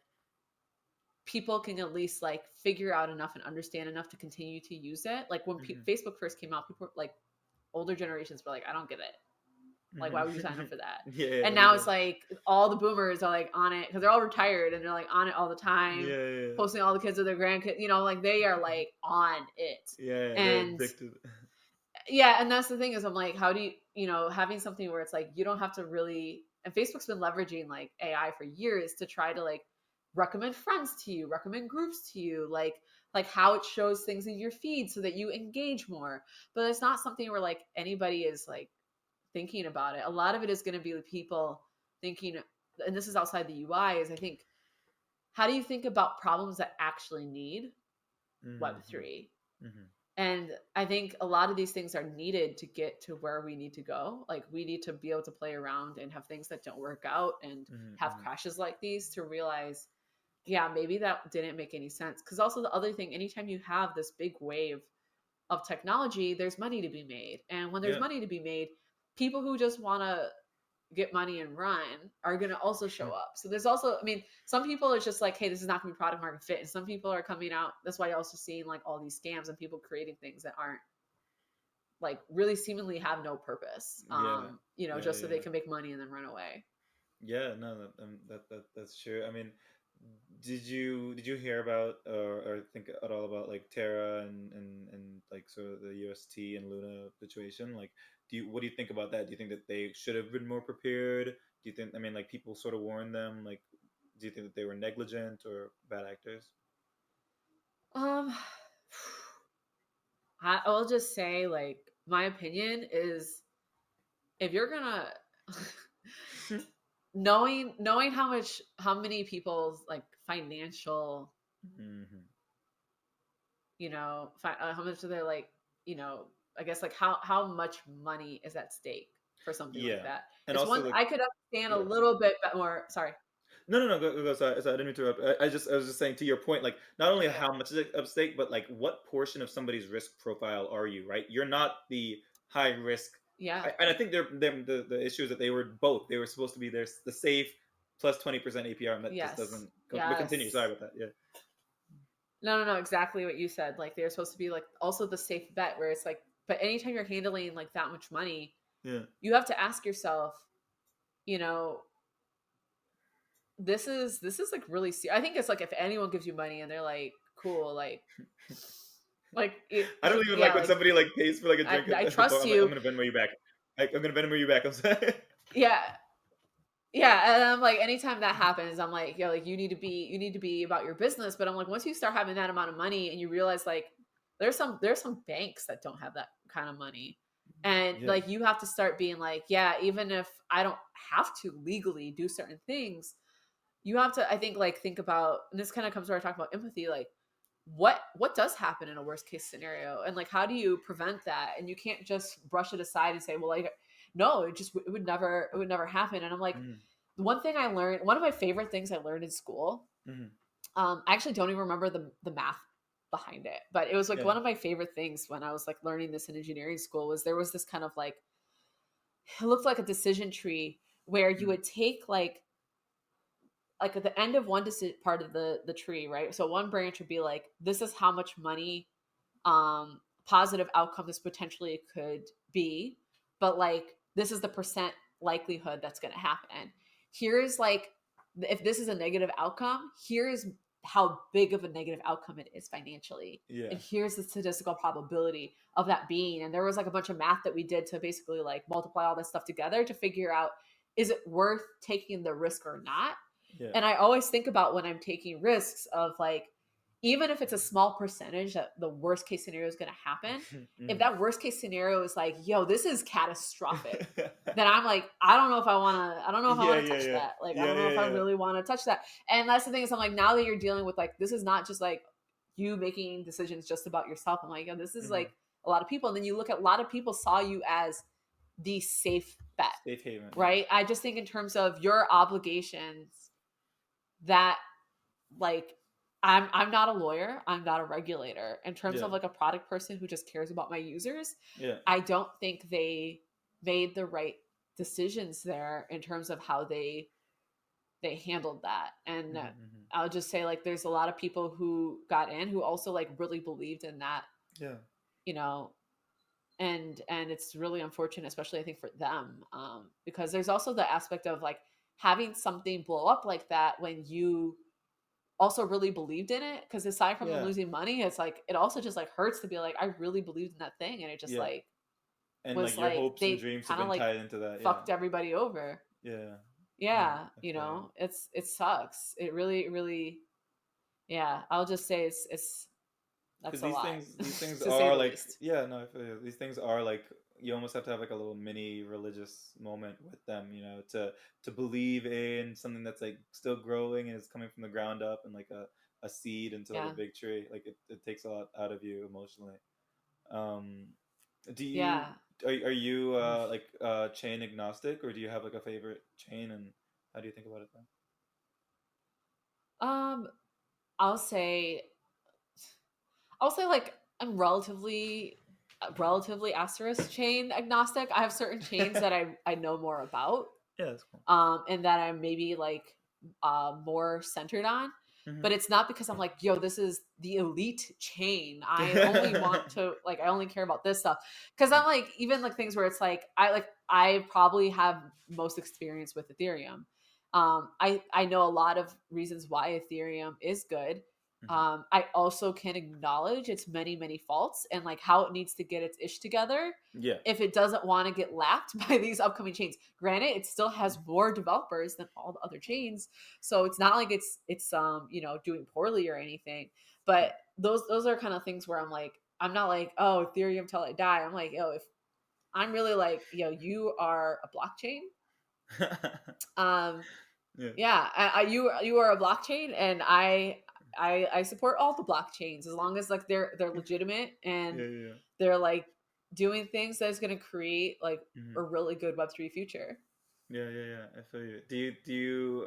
people can at least like figure out enough and understand enough to continue to use it. Like when Hmm. Facebook first came out, people were, like older generations were like, I don't get it. Like, why would you sign up for that? Yeah, And yeah, now yeah, it's like all the boomers are like on it because they're all retired and they're like on it all the time, yeah, yeah. posting all the kids of their grandkids. Like they are like on it. Yeah, yeah, they're And addicted. yeah, and that's the thing is I'm like, how do having something where it's like you don't have to really, and Facebook's been leveraging like AI for years to try to like recommend friends to you, recommend groups to you, like how it shows things in your feed so that you engage more. But it's not something where like anybody is like thinking about it. A lot of it is going to be with people thinking, and this is outside the UI, is I think, how do you think about problems that actually need Hmm. Web3? Hmm. And I think a lot of these things are needed to get to where we need to go. Like we need to be able to play around and have things that don't work out and have Hmm. crashes like these to realize, yeah, maybe that didn't make any sense. Because also the other thing, anytime you have this big wave of technology, there's money to be made. And when there's Yeah. money to be made, people who just want to get money and run are going to also show up. So there's also, I mean, some people are just like, hey, this is not going to be product market fit. And some people are coming out. That's why you're also seeing like all these scams and people creating things that aren't like really seemingly have no purpose, Yeah, yeah, just so they yeah. can make money and then run away. Yeah, no, that's true. I mean, did you hear about or think at all about like Terra and like sort of the UST and Luna situation? Like, what do you think about that? Do you think that they should have been more prepared? Do you think, I mean, like people sort of warned them? Like, do you think that they were negligent or bad actors? Um, I will just say, like, my opinion is if you're gonna knowing how many people's like financial, Hmm. how much of their like, I guess like how much money is at stake for something like Yeah, that. and It's also one like, I could understand a yeah. little bit more. Sorry. No, no, no. Go. Sorry, I didn't interrupt. I was just saying to your point, like not only Okay. how much is at stake, but like what portion of somebody's risk profile are you? Right, you're not the high risk. Yeah. And I think the issue is that they were both. They were supposed to be the safe plus 20% APR, and that just Yes. doesn't. But continue. Sorry Yes. about that. Yeah. No, no, no. Exactly what you said. Like they're supposed to be like also the safe bet where it's like, but anytime you're handling like that much money, Yeah. you have to ask yourself, you know, this is like really. I think it's like if anyone gives you money and they're like, cool, I don't even like yeah, when like somebody like pays for like a I, drink I at the bar. trust I'm you. gonna Venmo you back. I'm gonna Venmo you back. I'm sorry. Yeah, yeah, and I'm like, anytime that happens, I'm like, yeah, like you need to be about your business. But I'm like, once you start having that amount of money and you realize like there's some banks that don't have that kind of money. And Yeah. like you have to start being like, yeah, even if I don't have to legally do certain things, you have to, I think, like think about, and this kind of comes where I talk about empathy, like what does happen in a worst case scenario and like how do you prevent that? And you can't just brush it aside and say, well, like no, it would never happen. And I'm like, Mm-hmm. one thing I learned, one of my favorite things I learned in school, Mm-hmm. I actually don't even remember the math behind it, but it was like Yeah. one of my favorite things when I was like learning this in engineering school was there was this kind of like, it looked like a decision tree where you Mm-hmm. would take like at the end of one part of the tree, right? So one branch would be like, this is how much money, positive outcome this potentially could be, but like this is the percent likelihood that's going to happen. Here's like, if this is a negative outcome, here's how big of a negative outcome it is financially. Yeah. And here's the statistical probability of that being. And there was like a bunch of math that we did to basically like multiply all this stuff together to figure out, is it worth taking the risk or not? Yeah. And I always think about when I'm taking risks of like, even if it's a small percentage that the worst case scenario is going to happen, if that worst case scenario is like, yo, this is catastrophic, then I'm like, I don't know if I want to, I don't know if I want to touch that. Like, I don't know if I really want to touch that. And that's the thing is, I'm like, now that you're dealing with like, this is not just like you making decisions just about yourself. I'm like, yo, this is like a lot of people. And then you look at a lot of people saw you as the safe bet, safe haven, right? I just think in terms of your obligations that like, I'm not a lawyer. I'm not a regulator. In terms of like a product person who just cares about my users, I don't think they made the right decisions there in terms of how they handled that. And I'll just say like there's a lot of people who got in who also like really believed in that. Yeah. You know, and it's really unfortunate, especially I think for them, because there's also the aspect of like having something blow up like that when you also really believed in it, because aside from losing money, it's like it also just like hurts to be like, I really believed in that thing, and it just like and was like your hopes and dreams have been like tied into that. Fucked everybody over. Yeah, you know, it sucks. It really, yeah. I'll just say it's that's a lot. These things are like no, these things are like, you almost have to have like a little mini religious moment with them, you know, to believe in something that's like still growing and is coming from the ground up, and like a seed into like a big tree. Like it takes a lot out of you emotionally. Do you are you like chain agnostic, or do you have like a favorite chain, and how do you think about it then? I'll say like I'm relatively asterisk chain agnostic. I have certain chains that I know more about. Yeah, that's cool. And that I'm maybe like more centered on. But it's not because I'm like, yo, this is the elite chain. I only want to like, I only care about this stuff. Because I'm like, even like things where it's like I probably have most experience with Ethereum. I know a lot of reasons why Ethereum is good. I also can acknowledge its many faults and like how it needs to get its ish together. Yeah. If it doesn't want to get lapped by these upcoming chains. Granted, it still has more developers than all the other chains, so it's not like it's you know, doing poorly or anything. But those are kind of things where I'm like, I'm not like, oh, Ethereum till I die. I'm like, yo, if I'm really like, yo, you are a blockchain. You are a blockchain, and I support all the blockchains as long as like they're legitimate and they're like doing things that's going to create like a really good Web3 future. Yeah. I feel you. Do you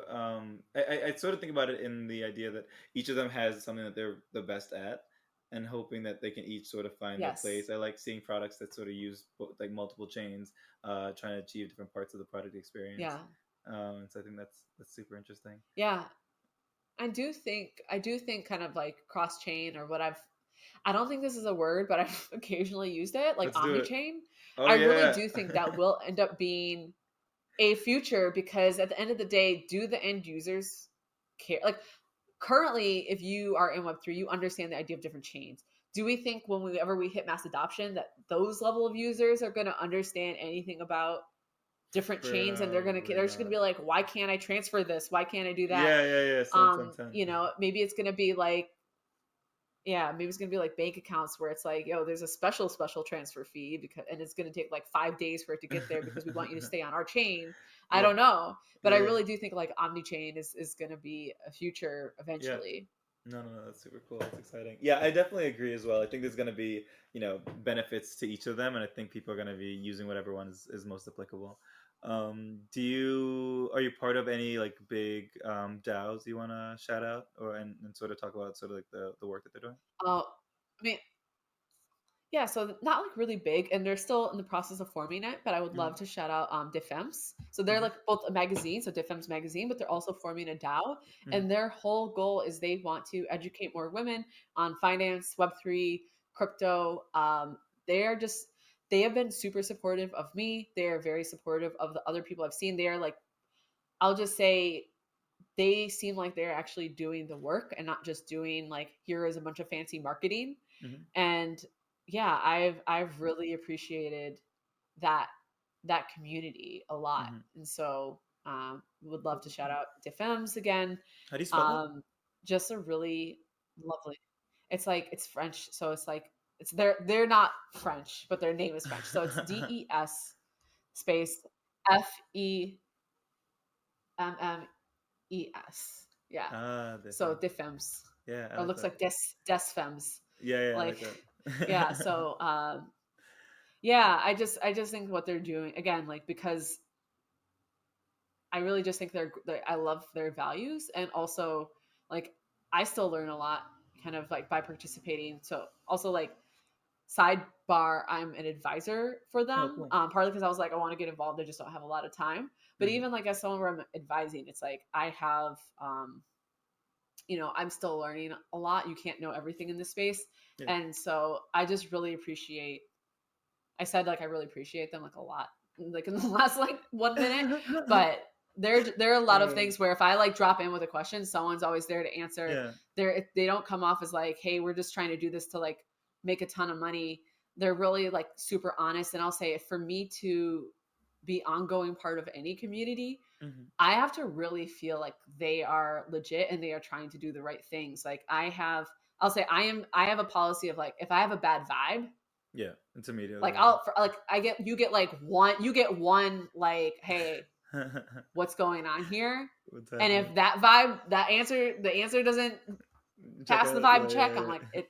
I sort of think about it in the idea that each of them has something that they're the best at, and hoping that they can each sort of find their place. I like seeing products that sort of use like multiple chains, trying to achieve different parts of the product experience. Yeah. So I think that's super interesting. Yeah. I do think kind of like cross chain, or what I don't think this is a word, but I've occasionally used it, like omni-chain. I really do think that will end up being a future, because at the end of the day, do the end users care? Like currently, if you are in Web3, you understand the idea of different chains. Do we think whenever we hit mass adoption that those level of users are going to understand anything about different chains, and they're just gonna be like, why can't I transfer this? Why can't I do that? You know, maybe it's gonna be like, maybe it's gonna be like bank accounts where it's like, yo, there's a special transfer fee and it's gonna take like 5 days for it to get there because we want you to stay on our chain. I don't know, but I really do think like omni-chain is gonna be a future eventually. No, that's super cool. That's exciting. Yeah, I definitely agree as well. I think there's going to be, you know, benefits to each of them, and I think people are going to be using whatever one is most applicable. Are you part of any like big DAOs you want to shout out, or and sort of talk about sort of like the work that they're doing? I mean, yeah, so not like really big, and they're still in the process of forming it, but I would love to shout out Defems. So they're like both a magazine, so Defems magazine, but they're also forming a DAO, and their whole goal is they want to educate more women on finance, Web3, crypto. They have been super supportive of me. They are very supportive of the other people I've seen. They are like, I'll just say, they seem like they're actually doing the work and not just doing like, here is a bunch of fancy marketing. Mm-hmm. And yeah, I've really appreciated that community a lot. Mm-hmm. And so would love Cool. to shout out Defems again. How do you spell that? Um, just a really lovely. It's like, it's French, so it's like, it's they're not French, but their name is French. So it's DES space FEMMES. Yeah. Ah, So different. Defems. Yeah, I Or it like looks that. like Desfems. Yeah, I like Like, yeah. that. So yeah, I just think what they're doing again, like, because I really just think I love their values, and also like I still learn a lot kind of like by participating. So also like, sidebar, I'm an advisor for Oh, them, cool. partly because I was like, I want to get involved, I just don't have a lot of time. But Mm-hmm. even like as someone where I'm advising, it's like I have I'm still learning a lot. You can't know everything in this space. Yeah. And so I just really appreciate, I said like I really appreciate them like a lot, like in the last like 1 minute. But there are a lot of Yeah. things where if I like drop in with a question, someone's always there to answer. Yeah. They don't come off as like, hey, we're just trying to do this to like make a ton of money. They're really like super honest. And I'll say, for me to be ongoing part of any community, Mm-hmm. I have to really feel like they are legit and they are trying to do the right things. Like I'll say I have a policy of like, if I have a bad vibe, Yeah, it's like immediately. you get like one like, hey, what's going on here? What's And happening? if the answer doesn't Check pass the out. vibe Yeah, check, yeah, yeah.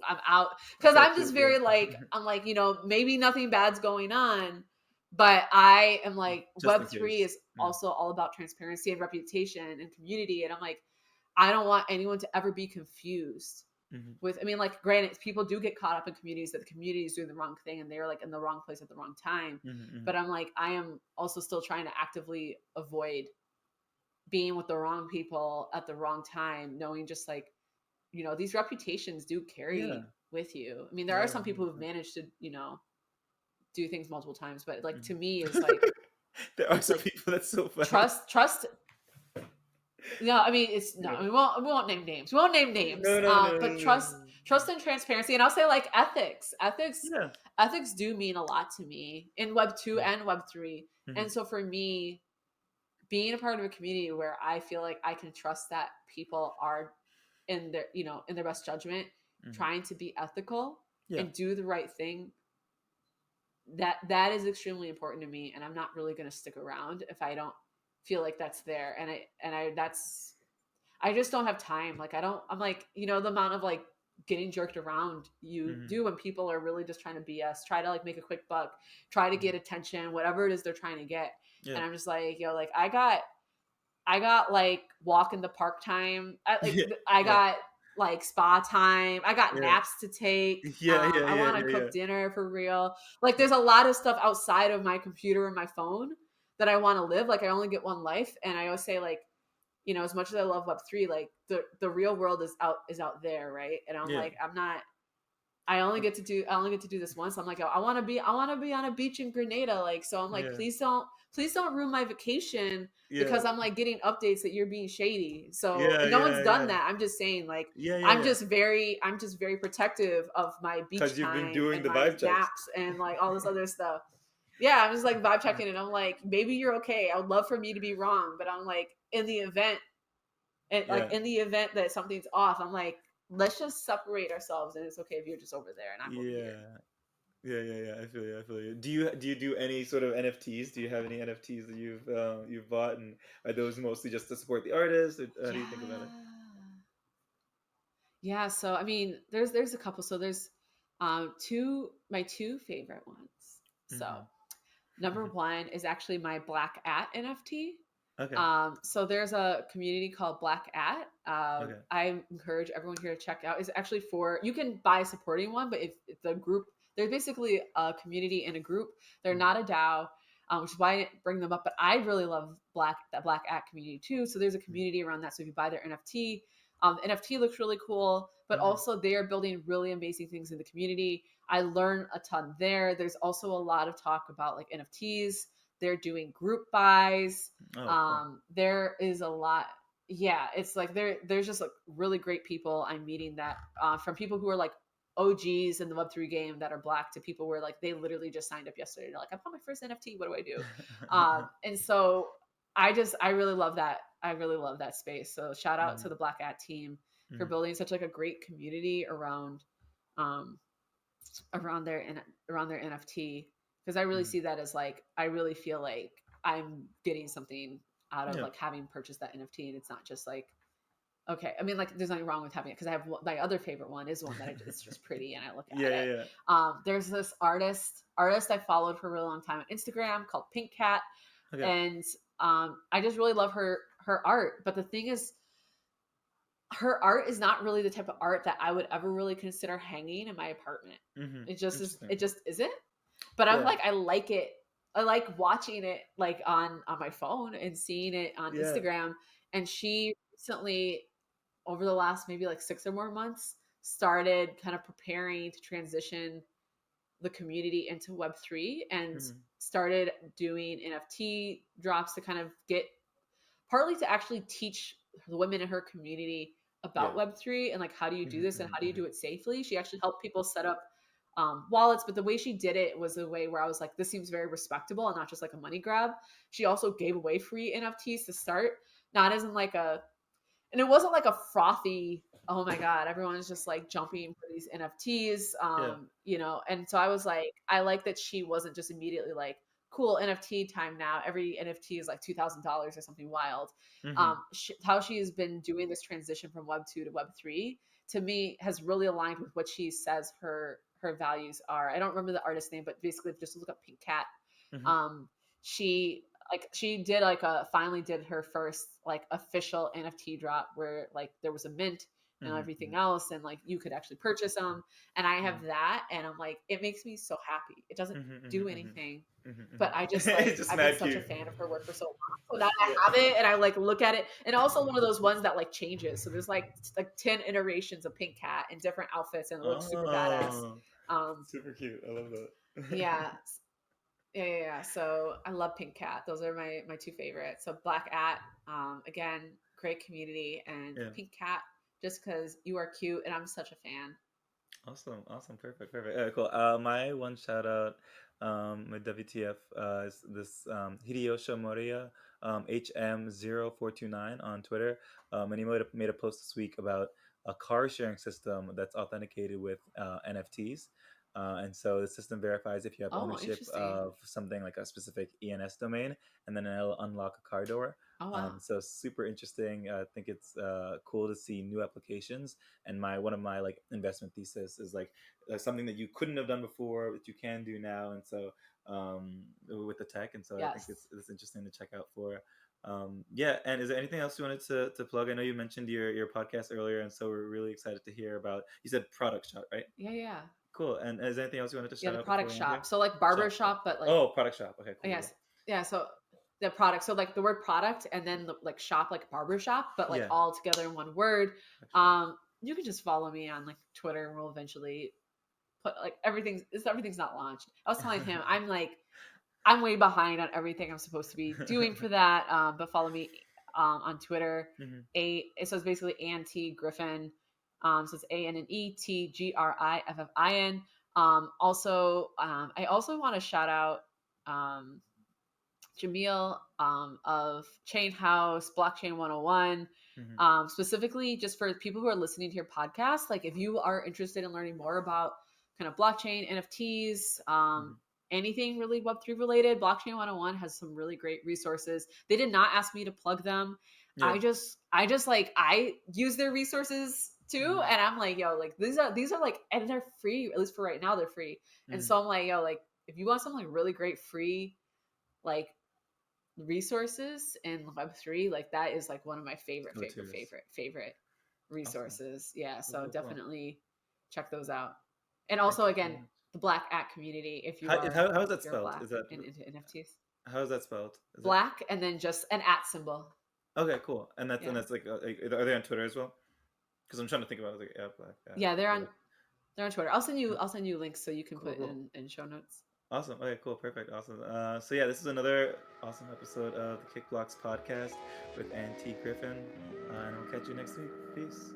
I'm out. Because I'm Cut you. just very like, Yeah. I'm like, maybe nothing bad's going on, but I am like, Just in Web3 case. is Yeah. also all about transparency and reputation and community. And I'm like, I don't want anyone to ever be confused Mm-hmm. with, I mean, like, granted, people do get caught up in communities that the community is doing the wrong thing and they're like in the wrong place at the wrong time. Mm-hmm. But I'm like, I am also still trying to actively avoid being with the wrong people at the wrong time, knowing just like, these reputations do Yeah. carry with you. I mean, there are Yeah. some people who've 100%. managed to, do things multiple times, but like, to me, Mhm. it's like, There are some people that's so funny. trust. No, I mean, it's no, Yeah. we won't name names. We won't name names. No, no, no, But no, trust and transparency. And I'll say like Yeah. ethics do mean a lot to me in Web 2 Mm-hmm. and Web 3. Mm-hmm. And so for me, being a part of a community where I feel like I can trust that people are in their, in their best judgment, Mm-hmm. trying to be ethical Yeah. and do the right thing, that is extremely important to me. And I'm not really going to stick around if I don't feel like that's there. I just don't have time. Like, I'm like, the amount of like getting jerked around you Mm-hmm. do when people are really just trying to BS, try to like make a quick buck, try to get attention, whatever it is they're trying to get. Yeah. And I'm just like, like I got like walk in the park time. Yeah. I Yeah. got like spa time. I got Yeah. naps to take. Yeah. Yeah. I Yeah. want to Yeah. Yeah. cook dinner for real. Like, there's a lot of stuff outside of my computer and my phone that I want to live. Like, I only get one life, and I always say like, as much as I love Web3, like the real world is out there, right? And I'm Yeah. like, I only get to do this once. I'm like, I want to be on a beach in Grenada, like, so I'm like, Yeah. please don't ruin my vacation Yeah. because I'm like getting updates that you're being shady. So, Yeah. and no one's Yeah. done Yeah. that. I'm just saying, like, Yeah. Yeah. I'm Yeah. just very protective of my beach Because you've been time doing and the my vibe checks. naps and like all this other stuff. Yeah, I'm just like vibe checking, and I'm like, maybe you're okay. I would love for me to be wrong, but I'm like, in the event, and like Yeah. in the event that something's off, I'm like, let's just separate ourselves, and it's okay if you're just over there and I'm over here. Yeah. Yeah, yeah, yeah. I feel you. I feel you. Do you do any sort of NFTs? Do you have any NFTs that you've bought, and are those mostly just to support the artist, or how do you think about it? Yeah. So I mean, there's a couple. So there's my two favorite ones. So Mm-hmm. number Mm-hmm. one is actually my Black At NFT. Okay. So there's a community called Black At. Okay. I encourage everyone here to check out. It's actually you can buy a supporting one, but if the group, they're basically a community in a group. They're Mm-hmm. not a DAO, which is why I didn't bring them up. But I really love that Black At community too. So there's a community around that. So if you buy their NFT, the NFT looks really cool, but Mm-hmm. also they are building really amazing things in the community. I learn a ton there. There's also a lot of talk about like NFTs. They're doing group buys. Oh, cool. There is a lot. yeah, it's like there's just like really great people I'm meeting that from people who are like OGs in the Web3 game that are Black to people where like they literally just signed up yesterday. They're like, I bought my first NFT. What do I do? And so I really love that. I really love that space. So shout out to Mhm, the Black At team for mhm, building such like a great community um around their around their NFT, because I really mhm. see that as like I really feel like I'm getting something out of Yeah. like having purchased that NFT, and it's not just like okay. I mean, like there's nothing wrong with having it because I have my other favorite one is one that it's just pretty and I look Yeah, at yeah, it. yeah. There's this artist I followed for a really long time on Instagram called Pink Cat, Okay. and I just really love her art. But the thing is, her art is not really the type of art that I would ever really consider hanging in my apartment. Hmm. It just is. Interesting. It just isn't. But I'm Yeah. like, I like it. I like watching it like on my phone and seeing it on Yeah. Instagram. And she recently, over the last maybe like 6 or more months, started kind of preparing to transition the community into Web3 and Hmm. started doing NFT drops to kind of get partly to actually teach the women in her community Yeah. about Web3 and like how do you do Hmm. this and Hmm. how do you Hmm. do it safely. She actually helped people set up wallets, but the way she did it was a way where I was like, this seems very respectable and not just like a money grab. She also gave away free NFTs to start, not as in like a, and it wasn't like a frothy, oh my god, everyone's just like jumping for these NFTs, Yeah. and so I was like, I like that she wasn't just immediately like, cool, NFT time now, every NFT is like $2,000 or something wild. Hmm. How she has been doing this transition from Web 2 to Web 3 to me has really aligned with what she says her values are. I don't remember the artist name, but basically just look up Pink Cat. Hmm. um she did like a finally did her first like official NFT drop where like there was a mint and Hmm. everything Hmm. else, and like you could actually purchase them, and I have Hmm. that, and I'm like, it makes me so happy. It doesn't Hmm. do Hmm. anything, Hmm. but I just It's like just I've been mad such a cute. fan of her work for so long, so now I Yeah. have it and I like look at it, and also one of those ones that like changes, so there's like 10 iterations of Pink Cat in different outfits and it looks super badass. Oh, um super cute. I love that. yeah. Yeah. So I love Pink Cat. Those are my two favorites. So Black At, again, great community, and Yeah. Pink Cat, just because you are cute and I'm such a fan. Awesome, awesome, perfect, perfect. Cool. My one shout out, my WTF, is this Hideyoshi Moriya, HM0429 on Twitter, and he made a post this week about a car sharing system that's authenticated with NFTs. And so the system verifies if you have Oh, ownership interesting. of something like a specific ENS domain, and then it'll unlock a car door. Oh, wow. So super interesting. I think it's cool to see new applications, and my one of my like investment thesis is like something that you couldn't have done before that you can do now, and so with the tech, and so I think Yes. it's interesting to check out for. Yeah, and is there anything else you wanted to plug? I know you mentioned your podcast earlier, and so we're really excited to hear about. You said product shop, right? Yeah. Yeah. Cool. And is there anything else you wanted to Yeah. shout The out before product we end here? shop. So like barber Shop, shop. shop, but like, Oh, product shop. Okay, cool. yes. Yeah. So the product. So like the word product and then the like shop, like barber shop, but like Yeah. all together in one word. Product shop. You can just follow me on like Twitter and we'll eventually put like everything's not launched. I was telling him I'm way behind on everything I'm supposed to be doing for that. But follow me on Twitter. Hmm. So it's basically Griffin. So it's ANNETGRIFFIN. I also want to shout out um, Jamil of Chainhaus, Blockchain101. Hmm. Specifically just for people who are listening to your podcast, like if you are interested in learning more about kind of blockchain, NFTs, Hmm. anything really Web3 related, Blockchain 101 has some really great resources. They did not ask me to plug them. Yeah. I just like I use their resources too, Hmm. and I'm like, yo, like these are like, and they're free, at least for right now they're free. And Hmm. so I'm like, yo, like if you want something like really great free like resources in Web3, like that is like one of my favorite, Go favorite, to's. favorite, favorite Awesome. resources. Yeah. Cool, So cool, cool. definitely check those out. And Thank also you so again, much. the Black At community, if you How, are how is if that you're spelled? black Is that and into NFTs. how is that spelled? Is it Black and then just an at symbol. okay? Cool. And Yeah. that's like are they on Twitter as well? Because I'm trying to think about it. Like, yeah, black. Yeah. Yeah, Cool. they're on Twitter. I'll send you links so you can Cool. put Cool. in show notes. Awesome. Okay, cool. Perfect. Awesome. So yeah, this is another awesome episode of the Kick Blocks podcast with Auntie Griffin. And we'll catch you next week. Peace.